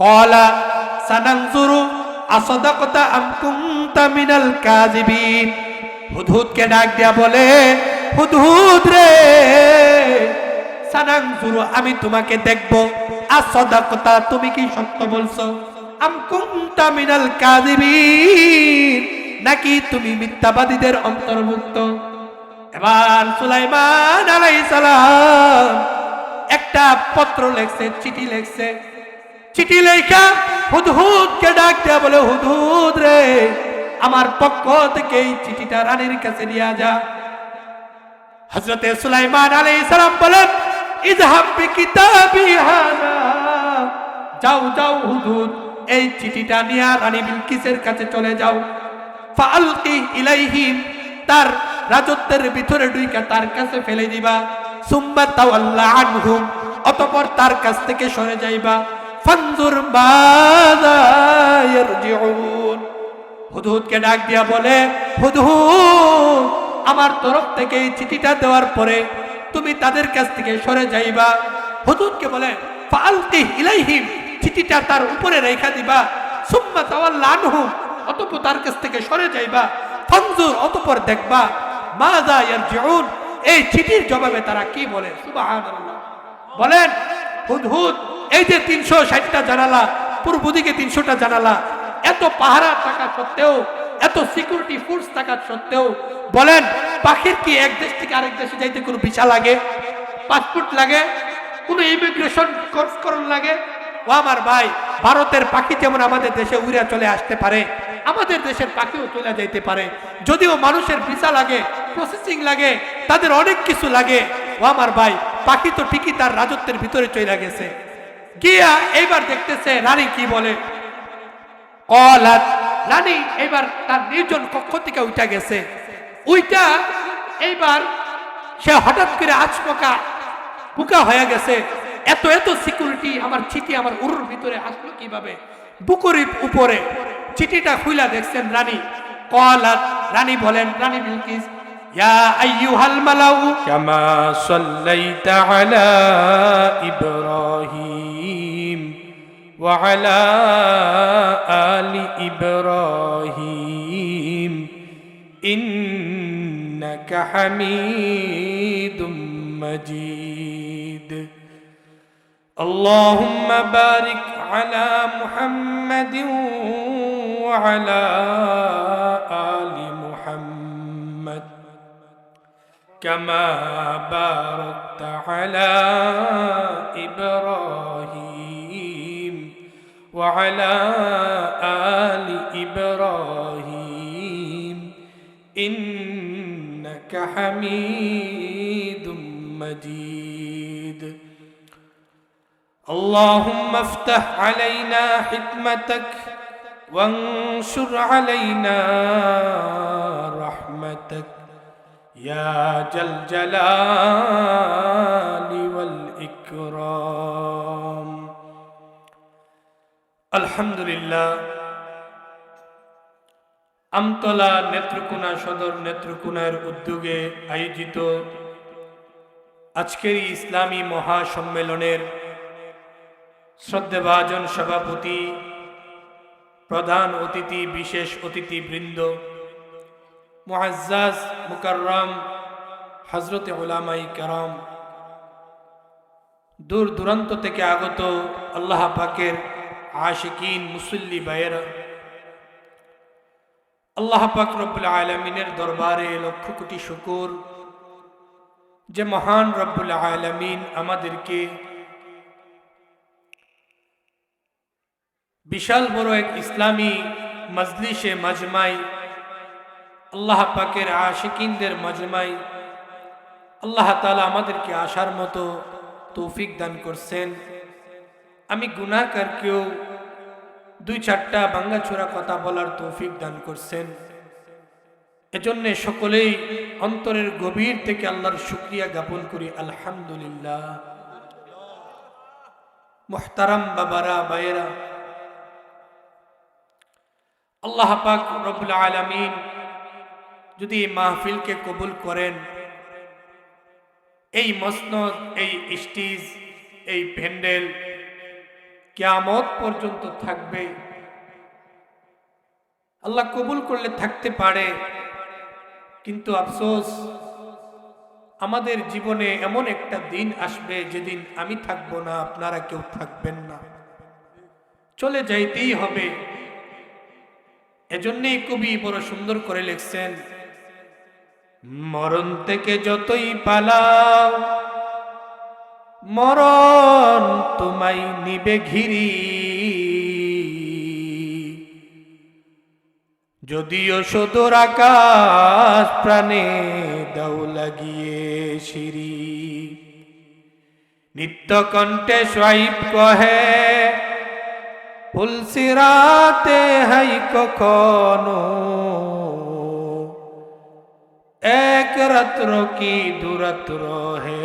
ক্বালা সানানজুরু আসাদাকতা আম কুনতা মিনাল কাযিবিন। হুদহুদকে ডাক দিয়া বলে, হুদহুদ রে, সানানজুরু আমি তোমাকে দেখব, আসাদাকতা তুমি কি সত্য বলছো, আম কুনতা মিনাল কাযিবিন নাকি তুমি মিথ্যাবাদীদের অন্তর্ভুক্ত। এবার সুলাইমান আলাইহিস সালাম একটা পত্র লিখছে, চিঠি লিখছে। চিঠি লেখা হুদহুদকে ডাক দেয়া বলে, হুদহুদ রে, আমার পক্ষ থেকে এই চিঠিটা রানীর কাছে নিয়ে যা। হযরতে সুলাইমান আলাইহিস সালাম বলেন, ইযহাব বিকিতাবি হাযা, যাও যাও হুদহুদ, এই চিঠিটা নিয়ে রানী বিলকিসের কাছে চলে যাও। ফাআলকি ইলাইহিম, তার রাজত্বের ভিতরে ঢুইকা তার কাছে ফেলে দিবা। সুম্মা তাওয়াল্লা আনহুম, অতঃপর তার কাছ থেকে সরে যাইবা। ফানজুর মাযা ইয়ারজিউন। হুদহুদকে ডাক দিয়া বলে, হুদহুদ আমার তরফ থেকে এই চিঠিটা দেওয়ার পরে তুমি তাদের কাছ থেকে সরে যাইবা। হুদহুদকে বলে, ফাআলকি ইলাইহিম, চিঠিটা তার উপরে রেখা দিবা। সুম্মা তাওয়াল্লা আনহুম, অতঃপর তার কাছ থেকে সরে যাইবা। ফানজুর, অতঃপর দেখবা, মাযা ইয়ারজিউন, এই চিঠির জবাবে তারা কি বলে। সুবহানাল্লাহ। বলেন হুদহুদ এই যে 360টা জানালা, পূর্ব দিকে 300টা জানালা, এত পাহারা থাকা সত্ত্বেও, এত সিকিউরিটি ফোর্স থাকা সত্ত্বেও, বলেন পাখির কি এক দেশ থেকে আরেক দেশে যাইতে কোনো ভিসা লাগে, পাসপোর্ট লাগে, কোনো ইমিগ্রেশন করণ লাগে? ও আমার ভাই, ভারতের পাখি যেমন আমাদের দেশে উড়ে চলে আসতে পারে, আমাদের দেশের পাখিও চলে যাইতে পারে। যদিও মানুষের ভিসা লাগে, প্রসেসিং লাগে, তাদের অনেক কিছু লাগে। ও আমার ভাই, পাখি তো ঠিকই তার রাজত্বের ভিতরে চলে গেছে। গিয়া এইবার দেখতেছে রানী কি বলে। রানী এইবার তার নির্জন কক্ষ থেকে উঠা গেছে। উইটা এইবার সে হঠাৎ করে আচমকা বুকা হয়ে গেছে। এত এত সিকিউরিটি, আমার চিঠি আমার উরুর ভিতরে আসলো কিভাবে? বুকুর উপরে চিঠিটা খুইলা দেখছেন রানী। রানী বলেন, রানী বিলকিস, ইয়া আইয়ুহাল মালাউ কামা সাল্লাইতা আলা ইব্রাহিম ওয়া আলা আলি ইব্রাহিম ইন্নাকা হামিদুম মাজিদ। আল্লাহুম্মা বারিক আলা মুহাম্মাদিন ওয়া আলা আলি মুহাম্মাদ كما باركت على إبراهيم وعلى آل إبراهيم إنك حميد مجيد. اللهم افتح علينا حكمتك وانشر علينا رحمتك يا ذا الجلال والإكرام. আলহামদুলিল্লাহ। আমতলা নেত্রকোনা সদর নেত্রকোনার উদ্যোগে আয়োজিত আজকের ইসলামী মহাসম্মেলনের শ্রদ্ধেভাজন সভাপতি, প্রধান অতিথি, বিশেষ অতিথিবৃন্দ, মুআজ্জাজ মুকাররম হযরতে উলামায়ে কেরাম, দূর দূরান্ত থেকে আগত আল্লাহ পাকের আশিকিন মুসল্লি ভাইয়েরা, আল্লাহ পাক রব্বুল আলামিনের দরবারে লক্ষ কোটি শুকর যে মহান রব্বুল আলামিন আমাদেরকে বিশাল বড় এক ইসলামী মজলিসে মাজমাই, আল্লাহ পাকের আশিকিনদের মাজমাই আল্লাহ তাআলা আমাদেরকে আসার মতো তৌফিক দান করছেন। আমি গুনাহগার কেউ দুই চারটা ভাঙ্গাচোরা কথা বলার তৌফিক দান করছেন। এজন্য সকলেই অন্তরের গভীর থেকে আল্লাহর শুকরিয়া জ্ঞাপন করি, আলহামদুলিল্লাহ। মুহতারাম বাবারা, ভাইয়েরা, আল্লাহ পাক রব্বুল আলামিন যদি এই মাহফিলকে কবুল করেন, এই মসনদ, এই স্টেজ, এই প্যান্ডেল, কিয়ামত পর্যন্ত থাকবে। আল্লাহ কবুল করলে থাকতে পারে, কিন্তু আফসোস আমাদের জীবনে এমন একটা দিন আসবে যেদিন আমি থাকবো না, আপনারা কেউ থাকবেন না, চলে যাইতেই হবে। এজন্যই কবি বড় সুন্দর করে লিখছেন, মরণ থেকে যতই পালাও মরণ তোমায় নিবে ঘিরি, যদিও সদর আকাশ প্রাণে দাও লাগিয়ে সিঁড়ি। নিত্য কণ্ঠে সাইব কহে ফুলসিরাতে হাই কখনো, এক রাত্র কি দুরাত্র হে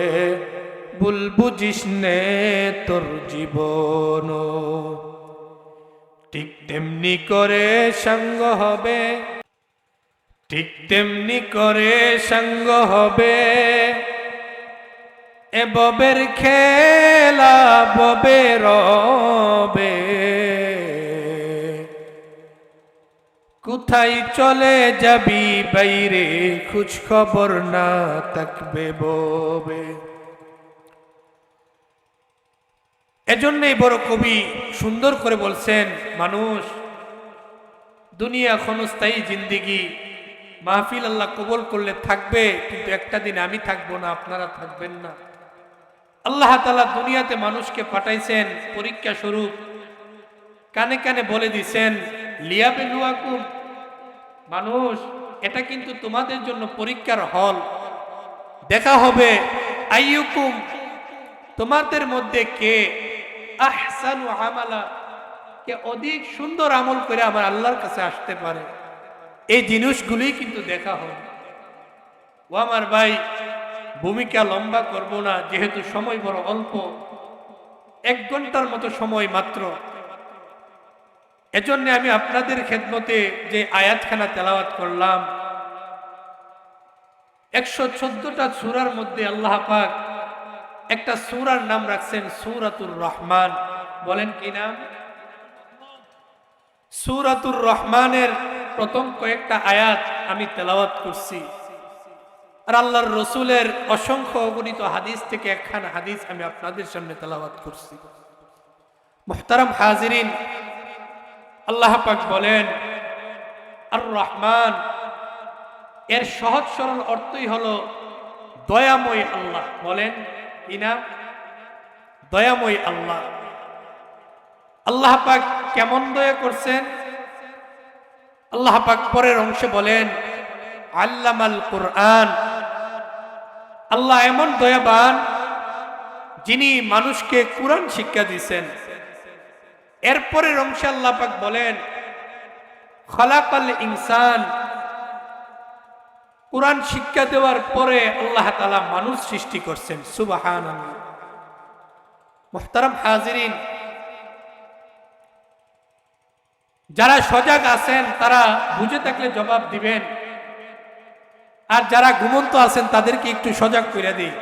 ভুল বুঝিস নে তোর জীবন। ঠিক তেমনি করে সঙ্গ হবে, ঠিক তেমনি করে সঙ্গ হবে, এ ববের খেলা ববে রবে। কোথায় চলে যাবি বাইরে খোঁজ খবর না থাকবে ববে। এজন্যই বড় কবি সুন্দর করে বলছেন, মানুষ দুনিয়া ক্ষণস্থায়ী জিন্দিগি, মাহফিল আল্লাহ কবুল করলে থাকবে, কিন্তু একটা দিন আমি থাকবো না, আপনারা থাকবেন না। আল্লাহ তাআলা দুনিয়াতে মানুষকে পাঠাইছেন পরীক্ষা স্বরূপ, কানে কানে বলে দিছেন লিয়াবলুয়াকুম, মানুষ এটা কিন্তু তোমাদের জন্য পরীক্ষার হল, দেখা হবে আইয়ুকুম, তোমাদের মধ্যে কে আহসানু আমালা, কে অধিক সুন্দর আমল করে আমার আল্লাহর কাছে আসতে পারে। এই জিনিসগুলি কিন্তু দেখা হবে। ও আমার ভাই, ভূমিকা লম্বা করব না, যেহেতু সময় বড় অল্প, 1 ঘন্টার মতো সময় মাত্র। এজন্য আমি আপনাদের খেদমতে যে আয়াতখানা তেলাওয়াত করলাম, 114টা সূরার মধ্যে আল্লাহ পাক একটা সূরার নাম রাখছেন সূরাতুর রহমান। বলেন কি নাম? সূরাতুর রহমানের প্রথম কয়েকটা আয়াত আমি তেলাওয়াত করছি, আর আল্লাহর রসুলের অসংখ্য অগণিত হাদিস থেকে একখানা হাদিস আমি আপনাদের সামনে তেলাওয়াত করছি। মুহতারাম হাজিরিন, আল্লাহ পাক বলেন আর রহমান, এর সহজ সরল অর্থই হলো দয়াময় আল্লাহ। বলেন কি নাম? দয়াময় আল্লাহ। আল্লাহ পাক কেমন দয়া করছেন? আল্লাহ পাক পরের অংশে বলেন আল্লামাল কুরআন, আল্লাহ এমন দয়াবান যিনি মানুষকে কুরআন শিক্ষা দিয়েছেন। এরপরের অংশে আল্লাহ পাক বলেন খালাকাল ইনসান, কুরআন শিক্ষা দেওয়ার পরে আল্লাহ তাআলা মানুষ সৃষ্টি করছেন। সুবহানাল্লাহ। মুহতারাম হাজিরিন, যারা সজাগ আছেন তারা বুঝে থাকলে জবাব দিবেন, আর যারা ঘুমন্ত আছেন তাদেরকে একটু সজাগ করে দিই।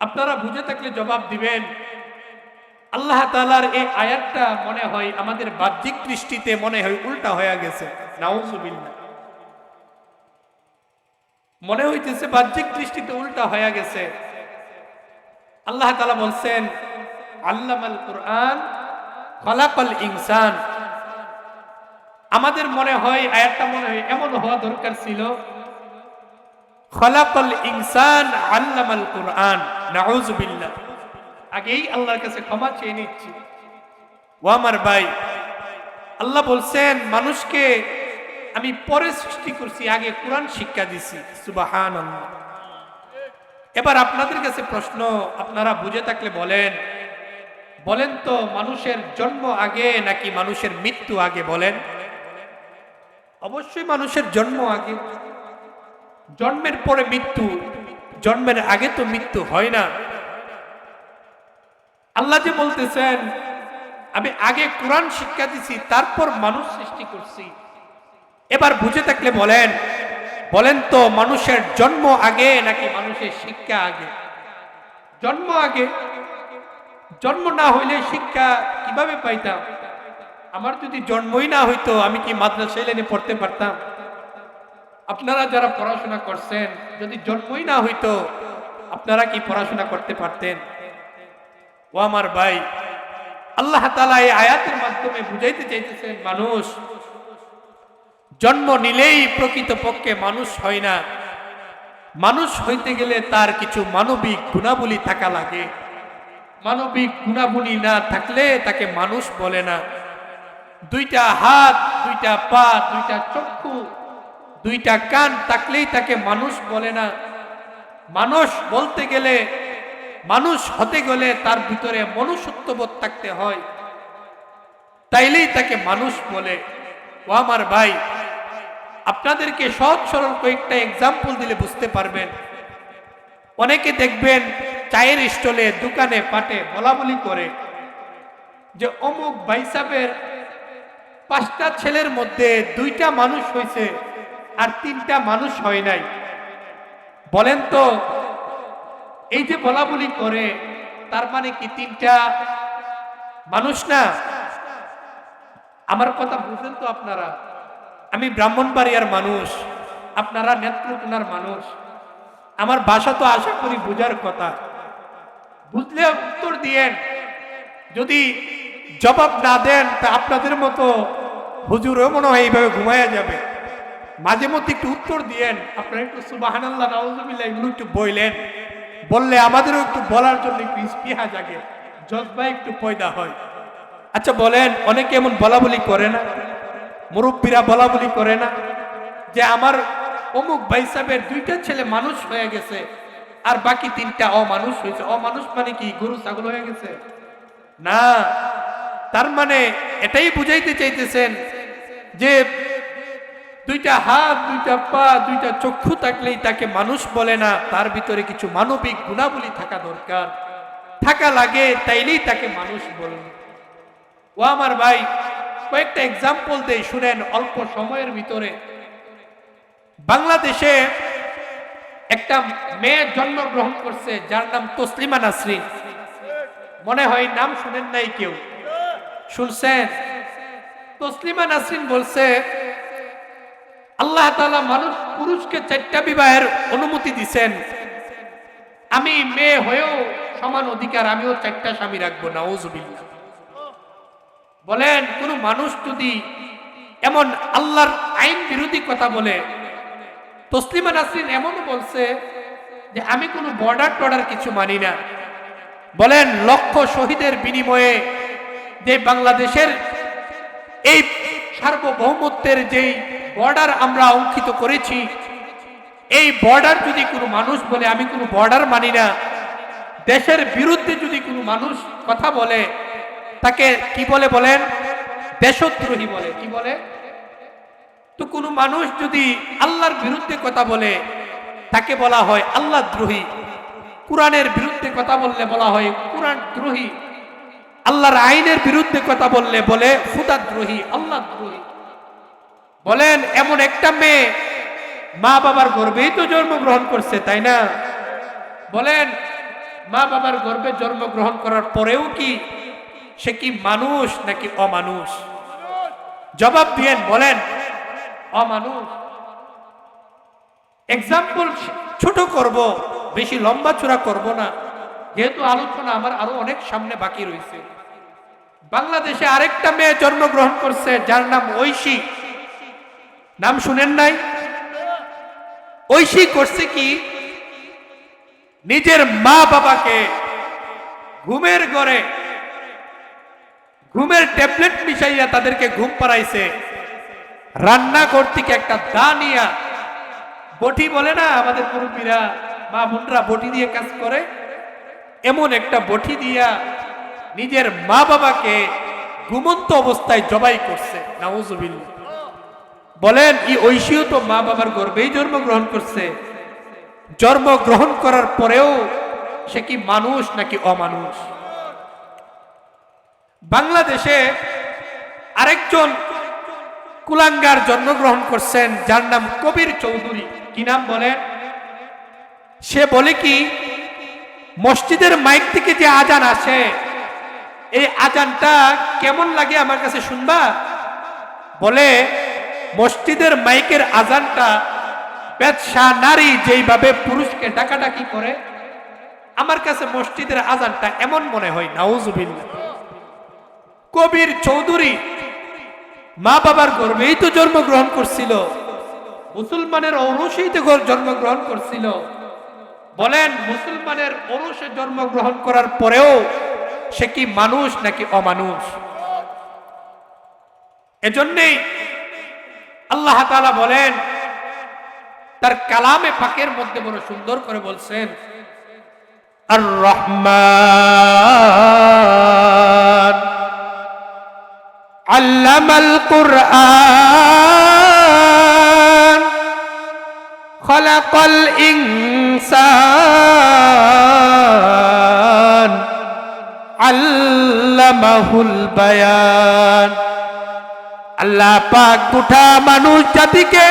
আপনারা বুঝে থাকলে জবাব দিবেন। আল্লাহ তাআলার এই আয়াতটা মনে হয় আমাদের বাহ্যিক দৃষ্টিতে মনে হয় উল্টা হয়ে গেছে। নাউজুবিল্লাহ। মনে হইতেছে বাহ্যিক দৃষ্টিতে উল্টা হয়ে গেছে। আল্লাহ তাআলা বলছেন আল্লামাল কুরআন খালাকাল ইনসান। আমাদের মনে হয় আয়াতটা মনে হয় এমন হওয়া দরকার ছিল খালাকাল ইনসান আল্লামাল কুরআন। নাউজুবিল্লাহ। আগেই আল্লাহর কাছে ক্ষমা চেয়ে নিচ্ছি। ও আমার ভাই, আল্লাহ বলছেন মানুষকে আমি পরে সৃষ্টি করছি, আগে কোরআন শিক্ষা দিছি। সুবহানাল্লাহ। এবার আপনাদের কাছে প্রশ্ন, আপনারা বুঝে থাকলে বলেন, বলেন তো মানুষের জন্ম আগে নাকি মানুষের মৃত্যু আগে? বলেন। অবশ্যই মানুষের জন্ম আগে। জন্মের পরে মৃত্যু, জন্মের আগে তো মৃত্যু হয় না। আল্লাহ যে বলতেছেন আমি আগে কোরআন শিক্ষা দিছি তারপর মানুষ সৃষ্টি করছি, এবার বুঝে থাকলে বলেন, বলেন তো মানুষের জন্ম আগে নাকি মানুষের শিক্ষা আগে? জন্ম আগে। জন্ম না হইলে শিক্ষা কিভাবে পাইতাম? আমার যদি জন্মই না হইতো আমি কি মাদ্রাসায় লাইনে পড়তে পারতাম? আপনারা যারা পড়াশোনা করছেন, যদি জন্মই না হইতো আপনারা কি পড়াশোনা করতে পারতেন? ও আমার ভাই, আল্লাহ তাআলা এই আয়াতের মাধ্যমে বুঝাইতে চাইতেছেন, মানুষ জন্ম নিলেই প্রকৃতপক্ষে মানুষ হয় না। মানুষ হইতে গেলে তার কিছু মানবিক গুণাবলী থাকা লাগে। মানবিক গুণাবলী না থাকলে তাকে মানুষ বলে না। দুইটা হাত, দুইটা পা, দুইটা চক্ষু, দুইটা কান থাকলেই তাকে মানুষ বলে না। মানুষ বলতে গেলে, মানুষ হতে গেলে তার ভিতরে মনুষ্যত্ববোধ থাকতে হয়, তাইলেই তাকে মানুষ বলে। ও আমার ভাই, আপনাদেরকে সহজ সরল কয়েকটা এক্সাম্পল দিলে বুঝতে পারবেন। অনেকে দেখবেন চায়ের স্টলে, দোকানে পাটে বলা বলি করে যে অমুক ভাই সাহেবের 5টা ছেলের মধ্যে 2টা মানুষ হয়েছে আর 3টা মানুষ হয় নাই। বলেন তো, এই যে বলা বলি করে তার মানে কি 3টা মানুষ না? আমার কথা বুঝেন তো আপনারা? আমি ব্রাহ্মণবাড়িয়ার মানুষ, আপনারা নেত্রকোনার মানুষ। আমার ভাষা তো আশা করি বুঝার কথা। বুঝলে উত্তর দিয়েন, যদি জবাব না দেন তা আপনাদের মতো হুজুরও মনে হয় এইভাবে ঘুমায়া যাবে। মাঝে মধ্যে একটু উত্তর দিয়েন। আপনারা একটু সুবহানাল্লাহ, নাউজুবিল্লাহ এগুলো একটু বললেন, বললে আমাদেরও একটু বলার জন্য একটু স্পৃহা জাগে, জজবা একটু পয়দা হয়। আচ্ছা বলেন, অনেকে এমন বলা বলি করে না? মুরব্বীরা বলা বলি করে না যে আমার অমুক ভাই সাহেবের 2টা ছেলে মানুষ হয়ে গেছে আর বাকি 3টা অমানুষ হয়েছে? অমানুষ মানে কি গরু ছাগল হয়ে গেছে? না, তার মানে এটাই বুঝাইতে চাইতেছেন যে 2টা হাত, 2টা পা, 2টা চক্ষু থাকলেই তাকে মানুষ বলে না। তার ভিতরে কিছু মানবিক গুণাবলী থাকা দরকার, থাকা লাগে, তাইলেই তাকে মানুষ বলে। ও আমার ভাই, কয়েকটা এক্সাম্পল দেই, শুনেন অল্প সময়ের ভিতরে। বাংলাদেশে একটা মেয়ে জন্মগ্রহণ করছে যার নাম তসলিমা নাসরিন। মনে হয় নাম শুনেন নাই কেউ? শুনছেন? তসলিমা নাসরিন বলছে আল্লাহ তাআলা মানুষ পুরুষকে 4টা বিবাহের অনুমতি দিছেন, আমি মেয়ে হয়েও সমান অধিকার, আমিও 4টা স্বামী রাখবো। নাউজুবিল্লাহ। বলেন, কোন মানুষ যদি এমন আল্লাহর আইন বিরোধী কথা বলে? তসলিমা নাসরিন এমনও বলছে যে আমি কোনো বর্ডার টর্ডার কিছু মানি না। বলেন, লক্ষ শহীদের বিনিময়ে যে বাংলাদেশের এই সার্বভৌমত্বের যেই বর্ডার আমরা অঙ্কিত করেছি, এই বর্ডার যদি কোনো মানুষ বলে আমি কোনো বর্ডার মানি না, দেশের বিরুদ্ধে যদি কোনো মানুষ কথা বলে তাকে কি বলে? বলেন, দেশদ্রোহী বলে। কি বলে? তো কোনো মানুষ যদি আল্লাহর বিরুদ্ধে কথা বলে তাকে বলা হয় আল্লাহ দ্রোহী। কোরআনের বিরুদ্ধে কথা বললে বলা হয় কোরআন দ্রোহী। আল্লাহর আইনের বিরুদ্ধে কথা বললে বলে খুদা দ্রোহী, আল্লাহ দ্রোহী। বলেন, এমন একটা মেয়ে মা বাবার গর্ভেই তো জন্মগ্রহণ করছে, তাই না? বলেন, মা বাবার গর্ভে জন্মগ্রহণ করার পরেও কি সে কি মানুষ নাকি অমানুষ? জবাব দিয়েন, বলেন। অমানুষ। এক্সাম্পল ছোট করব, বেশি লম্বা চূড়া করব না, যেহেতু আলোচনা আমার আরো অনেক সামনে বাকি রয়েছে। বাংলাদেশে আরেকটা মেয়ে জন্মগ্রহণ করছে যার নাম ঐশী। নাম শুনেন নাই? ঐশী করছে কি? নিজের মা বাবাকে ঘুমের ঘরে ঘুমের ট্যাবলেট মিশাইয়া তাদেরকে ঘুম পাড়াইছে। রান্নাঘর থেকে একটা দা নিয়া, বটি বলে না আমাদের মুরব্বীরা, মা বোনরা বটি দিয়ে কাজ করে, এমন একটা বটি দিয়া নিজের মা বাবাকে ঘুমন্ত অবস্থায় জবাই করছে। নাউজুবিল্লাহ। বলেন, এই ঐশীও তো মা বাবার গর্ভেই জন্মগ্রহণ করছে। জন্মগ্রহণ করার পরেও সে কি মানুষ নাকি অমানুষ? বাংলাদেশে আরেকজন কুলাঙ্গার জন্মগ্রহণ করছেন যার নাম কবির চৌধুরী। কি নাম বলেন? সে বলে কি, মসজিদের মাইক থেকে যে আজান আসে এই আজানটা কেমন লাগে আমার কাছে শুনবা? বলে মসজিদের মাইকের আজানটা বেশ্যা নারী যেইভাবে পুরুষকে ডাকাডাকি করে, আমার কাছে মসজিদের আজানটা এমন মনে হয়। নাউজুবিল্লাহ। কবির চৌধুরী মা বাবার গর্ভেই তো জন্মগ্রহণ করছিল, মুসলমানের ঔরসেই তো জন্মগ্রহণ করছিল। বলেন মুসলমানের ঔরসে জন্মগ্রহণ করার পরেও সে কি মানুষ নাকি অমানুষ? এজন্যই আল্লাহ তাআলা বলেন তার কালামে পাকের মধ্যে বড় সুন্দর করে বলছেন, আর রহমান আল্লামাল কুরআন খলাকাল ইনসান আল্লামাহুল বায়ান। আল্লাহ পাক গোটা মানুষ জাতিকে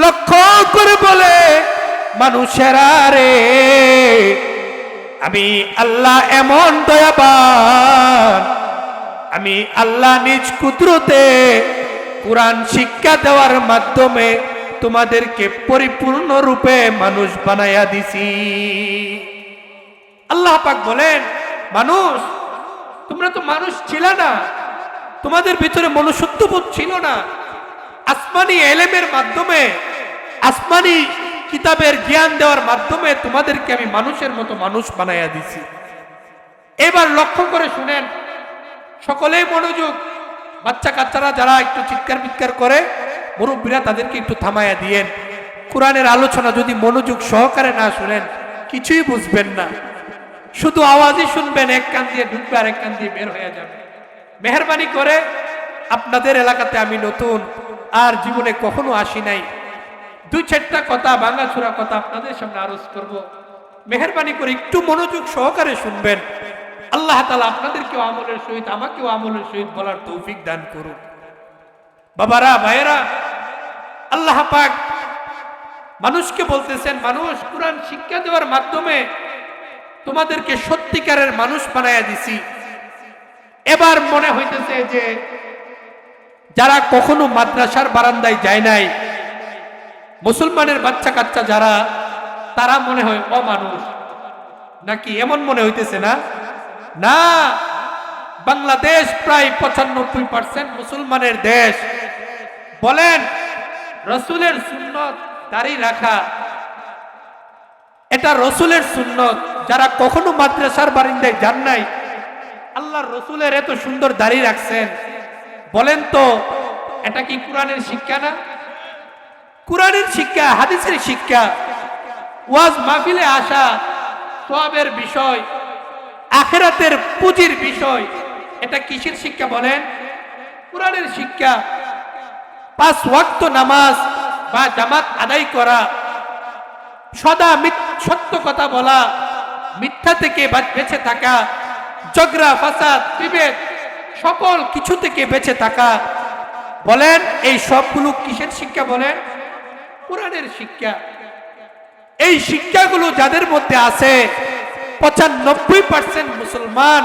লক্ষ্য করে বলে, মানুষেরা রে, আমি আল্লাহ এমন দয়াবান, আমি আল্লাহ নিজ কুদরতে কুরআন শিক্ষা দেওয়ার মাধ্যমে তোমাদেরকে পরিপূর্ণ রূপে মানুষ বানায়া দিছি। আল্লাহ পাক বলেন, মানুষ তোমরা তো মানুষ ছিল না, তোমাদের ভিতরে মনুষ্যত্ববোধ ছিল না। আসমানি এলেমের মাধ্যমে, আসমানি কিতাবের জ্ঞান দেওয়ার মাধ্যমে তোমাদেরকে আমি মানুষের মতো মানুষ বানায়া দিছি। এবার লক্ষ্য করে শুনেন, সকলেই মনোযোগ। বাচ্চা কাচ্চারা যারা একটু চিৎকার বিৎকার করে, মুরব্বীরা তাদেরকে একটু থামায়া দিয়েন। কোরআনের আলোচনা যদি মনোযোগ সহকারে না শুনেন কিছুই বুঝবেন না, শুধু আওয়াজই শুনবেন, এক কান দিয়ে ঢুকবে আর এক কান দিয়ে বের হয়ে যাবে। মেহেরবানি করে, আপনাদের এলাকাতে আমি নতুন, আর জীবনে কখনো আসি নাই, দুই চারটা কথা, ভাঙাচোরা কথা আপনাদের সামনে আরজ করব। মেহেরবানি করে একটু মনোযোগ সহকারে শুনবেন। আল্লাহ তাআলা আপনাদেরকেও আমলের সহিত, আমাকেও আমলের সহিত বলার তৌফিক দান করুন। বাবারা, ভাইয়েরা, আল্লাহ পাক মানুষকে বলতেছেন, মানুষ কুরআন শিক্ষা দেওয়ার মাধ্যমে তোমাদেরকে সত্যিকারের মানুষ বানায়া দিছি। এবার মনে হইতেছে যে যারা কখনো মাদ্রাসার বারান্দায় যায় নাই, মুসলমানের বাচ্চা কাচ্চা যারা, তারা মনে হয় অমানুষ নাকি? এমন মনে হইতেছে না? না, বাংলাদেশ প্রায় 95% মুসলমানের দেশ। বলেন রসুলের সুন্নত দাড়ি রাখা, এটা রসুলের সুন্নত। যারা কখনো মাদ্রাসার বারান্দায় যান নাই, আল্লাহর রসুলের এত সুন্দর দাড়ি রাখছেন, বলেন তো এটা কি কোরআনের শিক্ষা না? কোরআনের শিক্ষা, হাদিসের শিক্ষা। ওয়াজ মাহফিলে আসা সওয়াবের বিষয়, আখিরাতের পুঁজির বিষয়, এটা কিসের শিক্ষা বলেন? কোরআনের শিক্ষা। 5 ওয়াক্ত নামাজ বা জামাত আদায় করা, সদা সত্য কথা বলা, মিথ্যা থেকে বেঁচে থাকা, ঝগড়া ফাসাদ বিভেদ সকল কিছু থেকে বেঁচে থাকা। বলেন এই সবগুলো কিসের শিক্ষা বলেন? কোরআনের শিক্ষা। এই শিক্ষাগুলো যাদের মধ্যে আছে, 95% মুসলমান,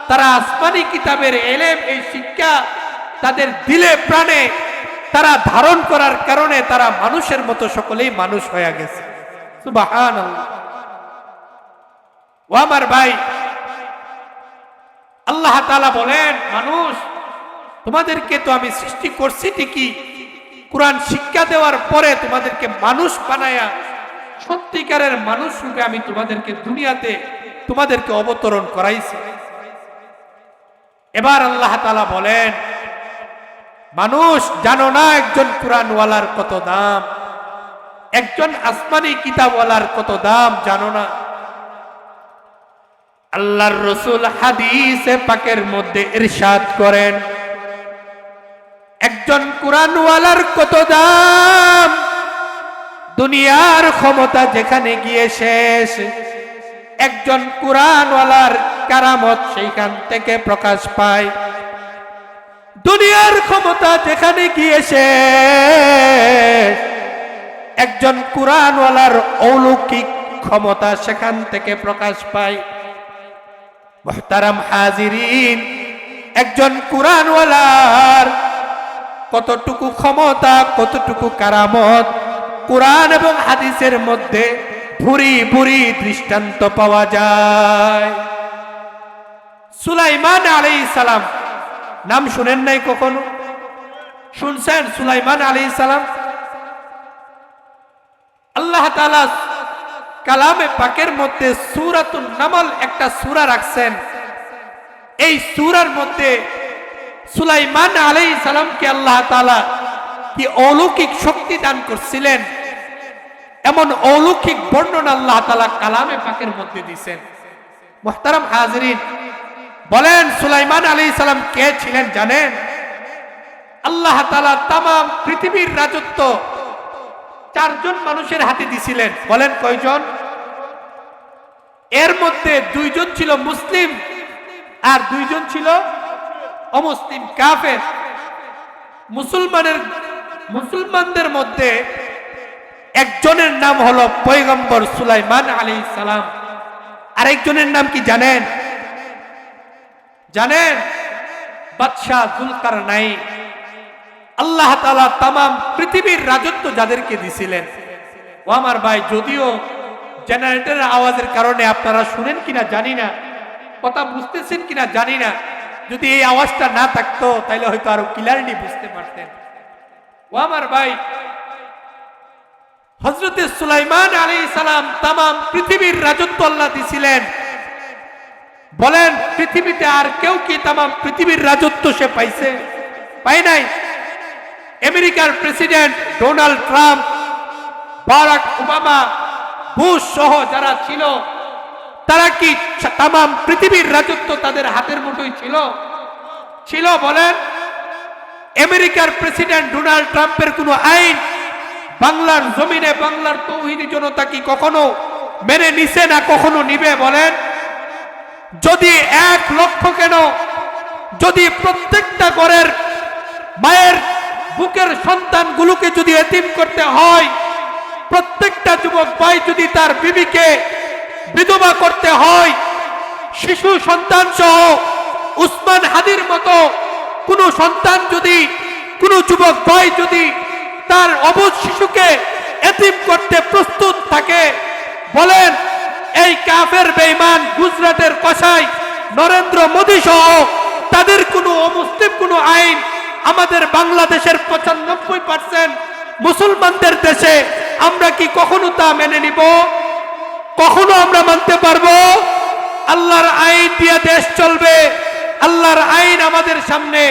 তারা আসমানি কিতাবের এলেম, এই শিক্ষা তাদের দিলে প্রাণে তারা ধারণ করার কারণে তারা মানুষের মতো সকলেই মানুষ হয়ে গেছে। সুবহানাল্লাহ। ও আমার ভাই, আল্লাহ তাআলা বলেন, মানুষ তোমাদেরকে তো আমি সৃষ্টি করছি ঠিকই, কোরআন শিক্ষা দেওয়ার পরে তোমাদেরকে মানুষ বানায়া সত্যিকারের মানুষ রূপে আমি তোমাদেরকে দুনিয়াতে তোমাদেরকে অবতরণ করাইছি। এবার আল্লাহ তাআলা বলেন, মানুষ জানো না একজন কোরআনওয়ালার কত দাম, একজন আসমানি কিতাবওয়ালার কত দাম জানো না? আল্লাহর রাসূল হাদিসে পাকের মধ্যে ইরশাদ করেন, একজন কোরআনওয়ালার কত দাম, দুনিয়ার ক্ষমতা যেখানে গিয়ে শেষ, একজন কোরআনওয়ালার কারামত সেইখান থেকে প্রকাশ পায়। দুনিয়ার ক্ষমতা যেখানে গিয়ে শেষ, একজন কোরআনওয়ালার অলৌকিক ক্ষমতা সেখান থেকে প্রকাশ পায়। মুহতারাম হাজিরিন, একজন কুরআনওয়ালার কতটুকু ক্ষমতা, কতটুকু কারামত কুরআন এবং হাদিসের মধ্যে ভুরি ভুরি দৃষ্টান্ত পাওয়া যায়। সুলাইমান আলাইহিস সালাম নাম শুনেন নাই কখনো? শুনছেন সুলাইমান আলাইহিস সালাম? আল্লাহ তাআলা কালামে পাকের মধ্যে সূরাতুন নামল একটা সূরা রাখছেন। এই সূরার মধ্যে সুলাইমান আলাইহিস সালামকে আল্লাহ তাআলা কি অলৌকিক শক্তি দান করছিলেন, এমন অলৌকিক বর্ণনা আল্লাহ তাআলা কালামে পাকের মধ্যে দিয়েছেন। মুহতারাম হাজিরিন, বলেন সুলাইমান আলাইহিস সালাম কে ছিলেন জানেন? আল্লাহ তাআলা তামাম পৃথিবীর রাজত্ব চারজন মানুষের হাতে দিছিলেন। বলেন কয়জন? এর মধ্যে দুইজন ছিল মুসলিম আর দুইজন ছিল অমুসলিম, কাফের। মুসলমানদের মধ্যে একজনের নাম হলো পয়গম্বর সুলাইমান আলাইহিস সালাম, আরেকজনের নাম কি জানেন? জানেন? বাদশাহ যুলকারনাইন। আল্লাহ তাআলা তামাম পৃথিবীর রাজত্ব যাদেরকে দিছিলেন। ও আমার ভাই, যদিও জেনারেটরের আওয়াজের কারণে আপনারা শুনেন কিনা জানি না, কথা বুঝতেছেন কিনা জানি না, যদি এই আওয়াজটা না থাকতো তাহলে হয়তো আরো ক্লিয়ারলি বুঝতে পারতেন। ও আমার ভাই, হযরতে সুলাইমান আলাইহিস সালাম তামাম পৃথিবীর রাজত্ব আল্লাহ দিছিলেন। বলেন পৃথিবীতে আর কেউ কি তামাম পৃথিবীর রাজত্ব সে পাইছে? পায় নাই। আমেরিকার president Donald Trump, Barack Obama, Bush সহ যারা ছিল, তারা কি তামাম পৃথিবীর রাজত্ব তাদের হাতের মুঠোয় ছিল? ছিল? বলেন। আমেরিকার প্রেসিডেন্ট ডোনাল্ড ট্রাম্পের কোন আইন বাংলার জমিনে বাংলার তৌহিদি জনতা কি কখনো মেনে নিছে না কখনো নিবে? বলেন। যদি 1 লক্ষ কেন, যদি প্রত্যেকটা ঘরের মায়ের বুকের সন্তানগুলোকে যদি এতিম করতে হয়, প্রত্যেকটা যুবক ভাই যদি তার বিবিকে বিধবা করতে হয়, শিশু সন্তান সহ উসমান হাদির মতো কোন সন্তান যদি, কোন যুবক ভাই যদি তার অবুঝ শিশুকে এতিম করতে প্রস্তুত থাকে, বলেন এই কাফের বেঈমান গুজরাটের কসাই নরেন্দ্র মোদী সহ তাদের কোনো অমুসলিম কোনো আইন আমাদের বাংলাদেশের 95% মুসলমানদের দেশে আমরা কি কখনো তা মেনে নিব? কখনো আমরা মানতে পারবো? আল্লাহর আইন দিয়ে দেশ চলবে। আল্লাহর আইন আমাদের সামনে,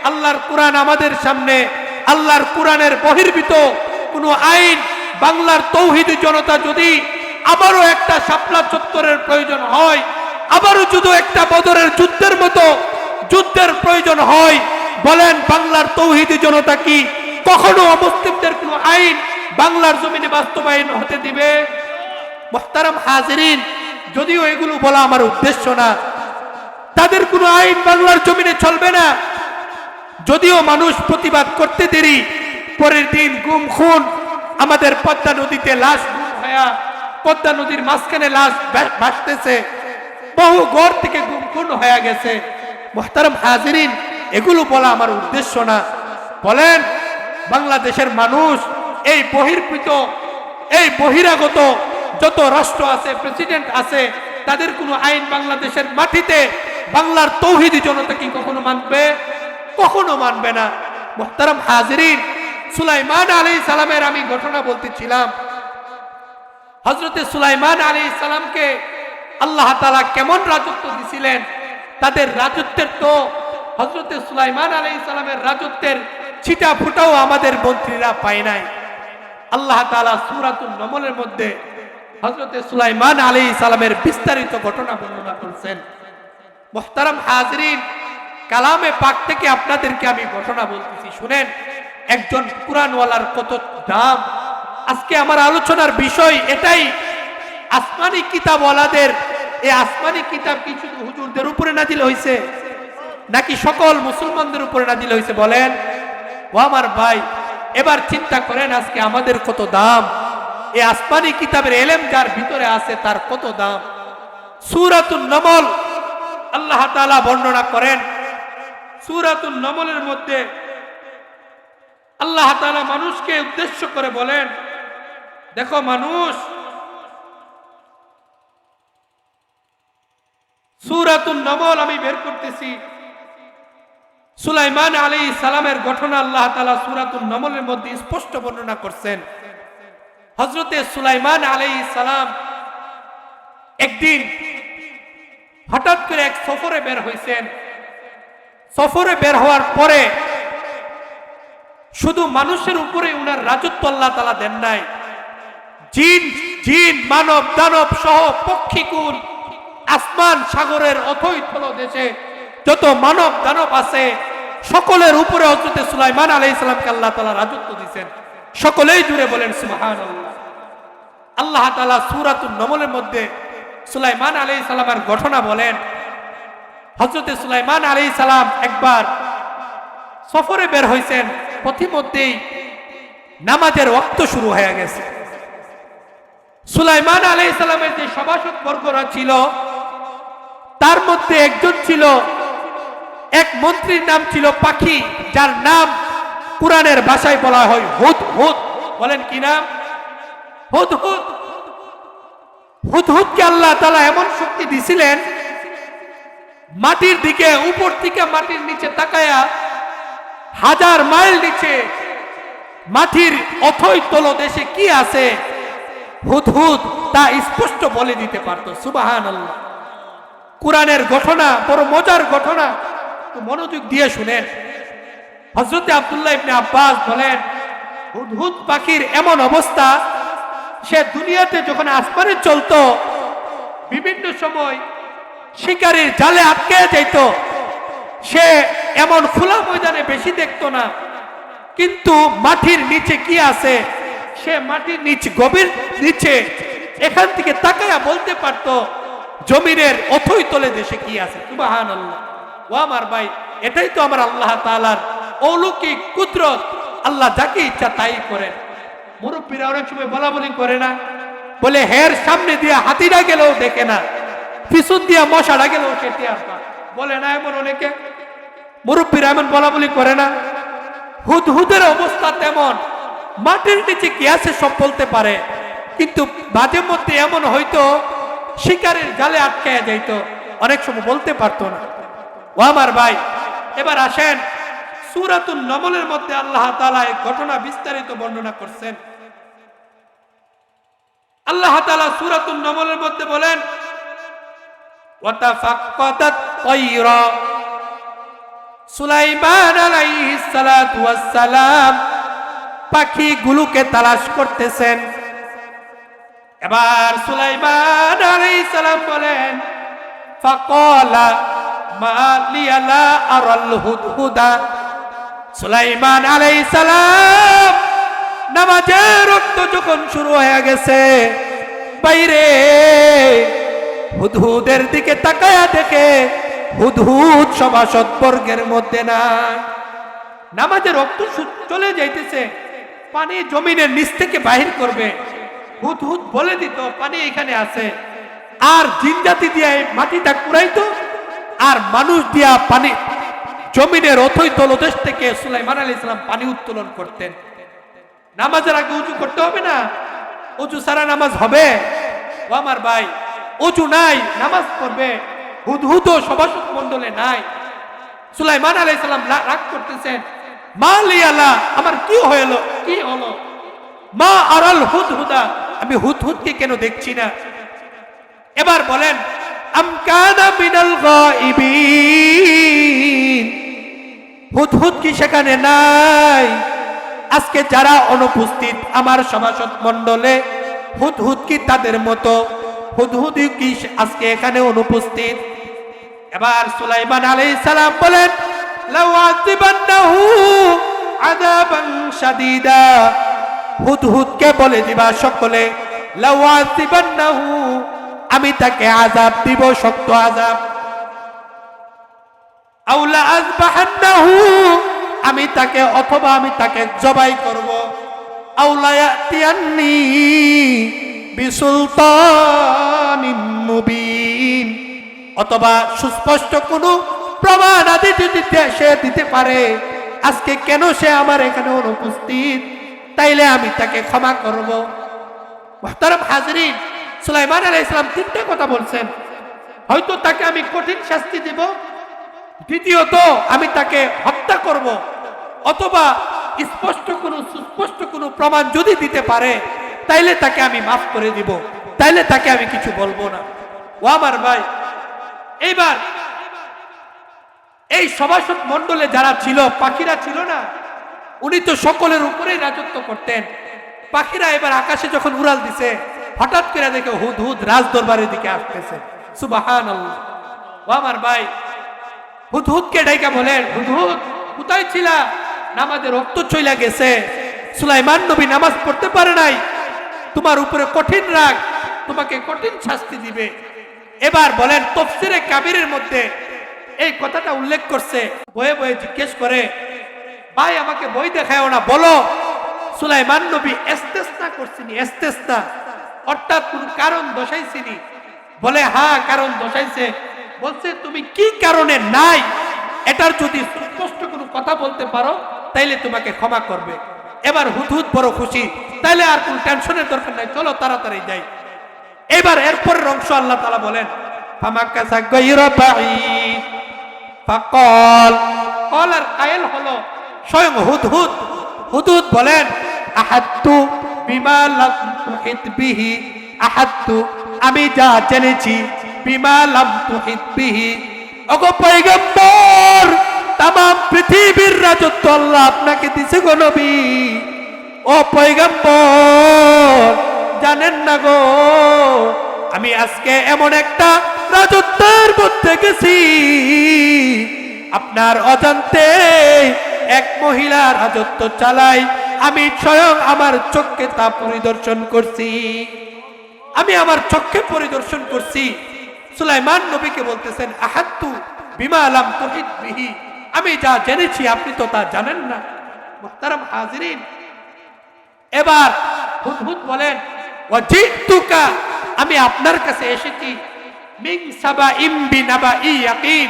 আল্লাহর কোরআন আমাদের সামনে। আল্লাহর কোরআনের বহির্ভূত কোনো আইন বাংলার তৌহিদি জনতা যদি আবারও একটা শাপলা চত্বরের প্রয়োজন হয়, আবারও যদি একটা বদরের যুদ্ধের মতো যুদ্ধের প্রয়োজন হয়, বলেন বাংলার তৌহিদি জনতা কি কখনো অমুসলিমদের কোনো আইন বাংলার জমিনে বাস্তবায়ন হতে দিবে? মুহতারাম হাজিরিন, যদিও এগুলো বলা আমার উদ্দেশ্য না, তাদের কোনো আইন বাংলার জমিনে চলবে না। যদিও মানুষ প্রতিবাদ করতে দেরি, পরের দিন গুম খুন, আমাদের পদ্মা নদীতে লাশ গুম হয়ে পদ্মা নদীর মাঝখানে লাশ ভাসতেছে, বহু ঘর থেকে গুম খুন হয়ে গেছে। মুহতারাম হাজিরিন, এগুলো বলা আমার উদ্দেশ্য না। বলেন বাংলাদেশের মানুষ এই বহির্ভূত, এই বহিরাগত যত রাষ্ট্র আছে, প্রেসিডেন্ট আছে, তাদের কোনো আইন বাংলাদেশের মাটিতে বাংলার তৌহিদি জনতা কি কখনো মানবে? কখনো মানবে না। মুহতারাম হাজিরিন, সুলাইমান আলাইহিস সালামের আমি ঘটনা বলতেছিলাম। হযরতে সুলাইমান আলাইহিস সালামকে আল্লাহ তাআলা কেমন রাজত্ব দিছিলেন, তাদের রাজত্বের তো হযরতে সুলাইমান আলাইহিস সালামের রাজত্বের ছিটা ফুটাও আমাদের মন্ত্রীরা পায় নাই। আল্লাহ তাআলা সূরাতুন নমলের মধ্যে হযরতে সুলাইমান আলাইহিস সালামের বিস্তারিত ঘটনা বর্ণনা করেছেন। মুহতারাম হাজিরিন, কালামে পাক থেকে আপনাদেরকে আমি ঘটনা বলতেছি, শুনেন একজন কুরআনওয়ালার কত দাম। আজকে আমার আলোচনার বিষয় এটাই, আসমানি কিতাবওয়ালাদের। এই আসমানি কিতাব কি শুধু হুজুরদের উপরে নাজিল হয়েছে নাকি সকল মুসলমানদের উপরে নাজিল হয়েছে? বলেন। ও আমার ভাই, এবার চিন্তা করেন আজকে আমাদের কত দাম, এই আসমানি কিতাবের এলেম যার ভিতরে আছে তার কত দাম। সূরাতুন নমল আল্লাহ তাআলা বর্ণনা করেন সূরাতুন নমলের মধ্যে আল্লাহ তাআলা মানুষকে উদ্দেশ্য করে বলেন, দেখো মানুষ, সূরাতুন নমল আমি বের করতেছি। সুলাইমান আলাইহিস সালামের ঘটনা আল্লাহ তাআলা সূরাতুন নমলের মধ্যে স্পষ্ট বর্ণনা করছেন। হযরতে সুলাইমান আলাইহিস সালাম একদিন হঠাৎ করে এক সফরে বের হয়েছেন। সফরে বের হওয়ার পরে শুধু মানুষের উপরে উনার রাজত্ব আল্লাহ তাআলা দেন নাই, জিন মানব দানব সহ পক্ষীকুল, আসমান সাগরের অথই তলদেশে যত মানব দানব আছে সকলের উপরে হযরতে সুলাইমান আলাইহিস সালামকে আল্লাহ তাআলা রাজত্ব দিয়েছেন। সকলেই জুড়ে বলেন সুবহানাল্লাহ। আল্লাহ তাআলা সূরাতুন নমলের মধ্যে সুলাইমান আলাইহিস সালামের ঘটনা বলেন। হযরতে সুলাইমান আলাইহিস সালাম একবার সফরে বের হয়েছেন, পথিমধ্যেই নামাজের ওয়াক্ত শুরু হয়ে গেছে। সুলাইমান আলাইহিস সালামের যে সভাসদ বর্গরা ছিল তার মধ্যে একজন ছিল, এক মন্ত্রীর নাম ছিল পাখি, যার নাম কুরআনের ভাষায় বলা হয় হুদহুদ। বলেন কি নাম? হুদহুদ। হুদহুদকে আল্লাহ তাআলা এমন শক্তি দিছিলেন, মাটির দিকে, উপর থেকে মাটির নিচে তাকায়া 1000 মাইল নিচে মাটির অথই তলদেশে কি আছে হুদহুদ তা স্পষ্ট বলে দিতে পারত। সুবহানাল্লাহ। কুরআনের ঘটনা বড় মজার ঘটনা, তো মনোযোগ দিয়ে শুনেন। হযরতে আব্দুল্লাহ ইবনে আব্বাস বলেন, হুদহুদ পাখির এমন অবস্থা, সে দুনিয়াতে যখন আসমানে চলতো বিভিন্ন সময় শিকারীর জালে আটকে যেত। সে এমন খোলা ময়দানে বেশি দেখতো না, কিন্তু মাটির নিচে কি আছে, সে মাটির নিচে, গভীর নিচে এখান থেকে তাকায়া বলতে পারতো জমিনের অথই তলে দেশে কি আছে। সুবহানাল্লাহ। ও আমার ভাই, এটাই তো আমার আল্লাহ তাআলার অলৌকিক কুদরত। আল্লাহ যাকে ইচ্ছা তাই করেন। মুরব্বীরা অনেক সময় বলা বলি করে না, বলে হের সামনে দিয়ে হাতিটা গেলেও দেখে না, পিছন দিয়ে মশাটা গেলেও সে টের পায়। বলে না এমন অনেকে? মুরব্বীরা এমন বলা বলি করে না? হুদহুদের অবস্থা তেমন, মাটির নিচে কি আছে সব বলতে পারে, কিন্তু মাঝে মধ্যে এমন হয়তো শিকারের জালে আটকে যাইত, অনেক সময় বলতে পারতো না। ও আমার ভাই, এবার আসেন সূরাতুন নমলের মধ্যে আল্লাহ তাআলা এই ঘটনা বিস্তারিত বর্ণনা করছেন। আল্লাহ তাআলা সূরাতুন নমলের মধ্যে বলেন, ওয়াতাফাক্কাদাত তায়রা। সুলাইমান আলাইহিস সালাতু ওয়াস সালাম পাখিগুলোকে তালাশ করতেছেন। এবার সুলাইমান আলাইহিস সালাম বলেন, ফাকালা মা লিয়া লা আরাল হুদহুদা। সুলাইমান আলাইহিস সালাম নামাজের ওয়াক্ত যখন শুরু হয়ে গেছে, বাইরে হুদহুদের দিকে তাকায়া দেখে হুদহুদ সভাসদ বর্গের মধ্যে নাই। নামাজের ওয়াক্ত চলে যাইতেছে, পানি জমিনের নিচ থেকে বাহির করবে, হুদহুদ বলে দিত পানি এখানে আছে, আর জিনজাতি দিয়ে মাটিটা কুড়াইতো, আর মানুষ দিয়া পানি জমিনের অথই তলদেশ থেকে সুলাইমান আলাইহিস সালাম পানি উত্তোলন করতেন। নামাজের আগে উজু করতে হবে না? উজু ছাড়া নামাজ হবে? ও আমার ভাই, উজু নাই, নামাজ পড়বে, হুদহুদ সভাসদ মণ্ডলে নাই। সুলাইমান আলাইহিস সালাম রাগ করতেছেন, মা লিয়ালা, আমার কি হলো, কি হলো? মা আরাল হুদহুদা, আমি হুদহুদকে কেন দেখছি না? এবার বলেন, আম কানা মিনাল গায়িবিন, হুদহুদ কি সেখানে নাই? আজকে যারা অনুপস্থিত আমার সভাসদ মণ্ডলে, হুদহুদ কি তাদের মতো? হুদহুদ কি আজকে এখানে অনুপস্থিত? এবার সুলাইমান আলাইহিস সালাম বলেন, লাউ আযিবান্নাহু আযাবান শাদীদা। হুদহুদকে বলে দিবা সকলে, লাউ আযিবান্নাহু, আমি তাকে আযাব দিব, শক্ত আযাব। আও লা আযবাহান্নাহু, আমি তাকে, অথবা আমি তাকে জবাই করব। আও লা ইয়াতিয়ান্নি বিসুলতানিন মুবিন, অথবা সুস্পষ্ট কোনো প্রমাণ আদি যদি সে দিতে পারে, আজকে কেন সে আমার এখানে অনুপস্থিত, তাইলে আমি তাকে ক্ষমা করব। মুহতারাম হাজরিন, সুলাইমান আলাইহিস সালাম তিনটা কথা বলছেন। হয়তো তাকে আমি কঠিন শাস্তি দেব, দ্বিতীয়ত আমি তাকে হত্যা করব, অথবা স্পষ্ট কোনো সুস্পষ্ট কোনো প্রমাণ যদি দিতে পারে তাইলে তাকে আমি মাফ করে দিব, তাইলে তাকে আমি কিছু বলবো না। ও আমার ভাই, এইবার এই সভাসদ মণ্ডলে যারা ছিল, পাখিরা ছিল না, উনি তো সকলের উপরেই রাজত্ব করতেন। পাখিরা এবার আকাশে যখন উড়াল দিছে, হঠাৎ করে দেখে হুদহুদ রাজ দরবারের দিকে আসতেছে। সুবহানাল্লাহ। ও আমার ভাই, হুদহুদকে ডাইকা বলেন, হুদহুদ কোথায় ছিলা? নামাজে রক্ত চইলা গেছে, সুলাইমান নবী নামাজ পড়তে পারে নাই, তোমার উপরে কঠিন রাগ, তোমাকে কঠিন শাস্তি দিবে। এবার বলেন, তাফসীরে কাবীরের মধ্যে এই কথাটা উল্লেখ করছে। বয়ে বয়ে জিজ্ঞেস করে, ভাই আমাকে বই দেখায়ও না, বলো সুলাইমান নবী ইস্তেসনা করছিনি? ইস্তেসনা অর্থাৎ কোন কারণ দর্শাইছিনি? বলে হ্যাঁ, কারণ দর্শাইছে। বলছে তুমি কি কারণে নাই, এটার যদি স্পষ্ট কোনো কথা বলতে পারো তাইলে তোমাকে ক্ষমা করবে। এবার হুদহুদ বড় খুশি, তাইলে আর কোন টেনশনের দরকার নাই, চলো তাড়াতাড়ি যাই। এবার এরপরের অংশ আল্লাহ তাআলা বলেন, ফামাক্কাসা গায়রা বাঈদ ফাকাল, কলার কায়েল হলো স্বয়ং হুদহুদ। হুদহুদ বলেন, আহাত্তু বিমা লাম তুহিত বিহি, আহাত্তু আমি যা জেনেছি, বিমা লাম তুহিত বিহি। ওগো পয়গম্বর, तमाम পৃথিবীর রাজত্ব আল্লাহ আপনাকে দিয়েছে গো নবী। ও পয়গম্বর, জানেন না গো, আমি আজকে এমন একটা রাজত্বের মধ্যে গেছি, আপনার অজান্তে এক মহিলা রাজত্ব চালাই, আমি স্বয়ং আমার চোখে তা পরিদর্শন করছি। আমি আমার চোখে পরিদর্শন করছি। সুলাইমান নবীকে বলতেছেন, আহাত্তু বিমা লাম তুহিত বিহি, আমি যা জেনেছি আপনি তো তা জানেন না। মুহতারাম হাজিরিন, এবার হুদহুদ বলেন, ওয়াজিতুকা, আমি আপনার কাছে এসেছি, মিন সাবাইম বিনাবাই ইয়াকিন,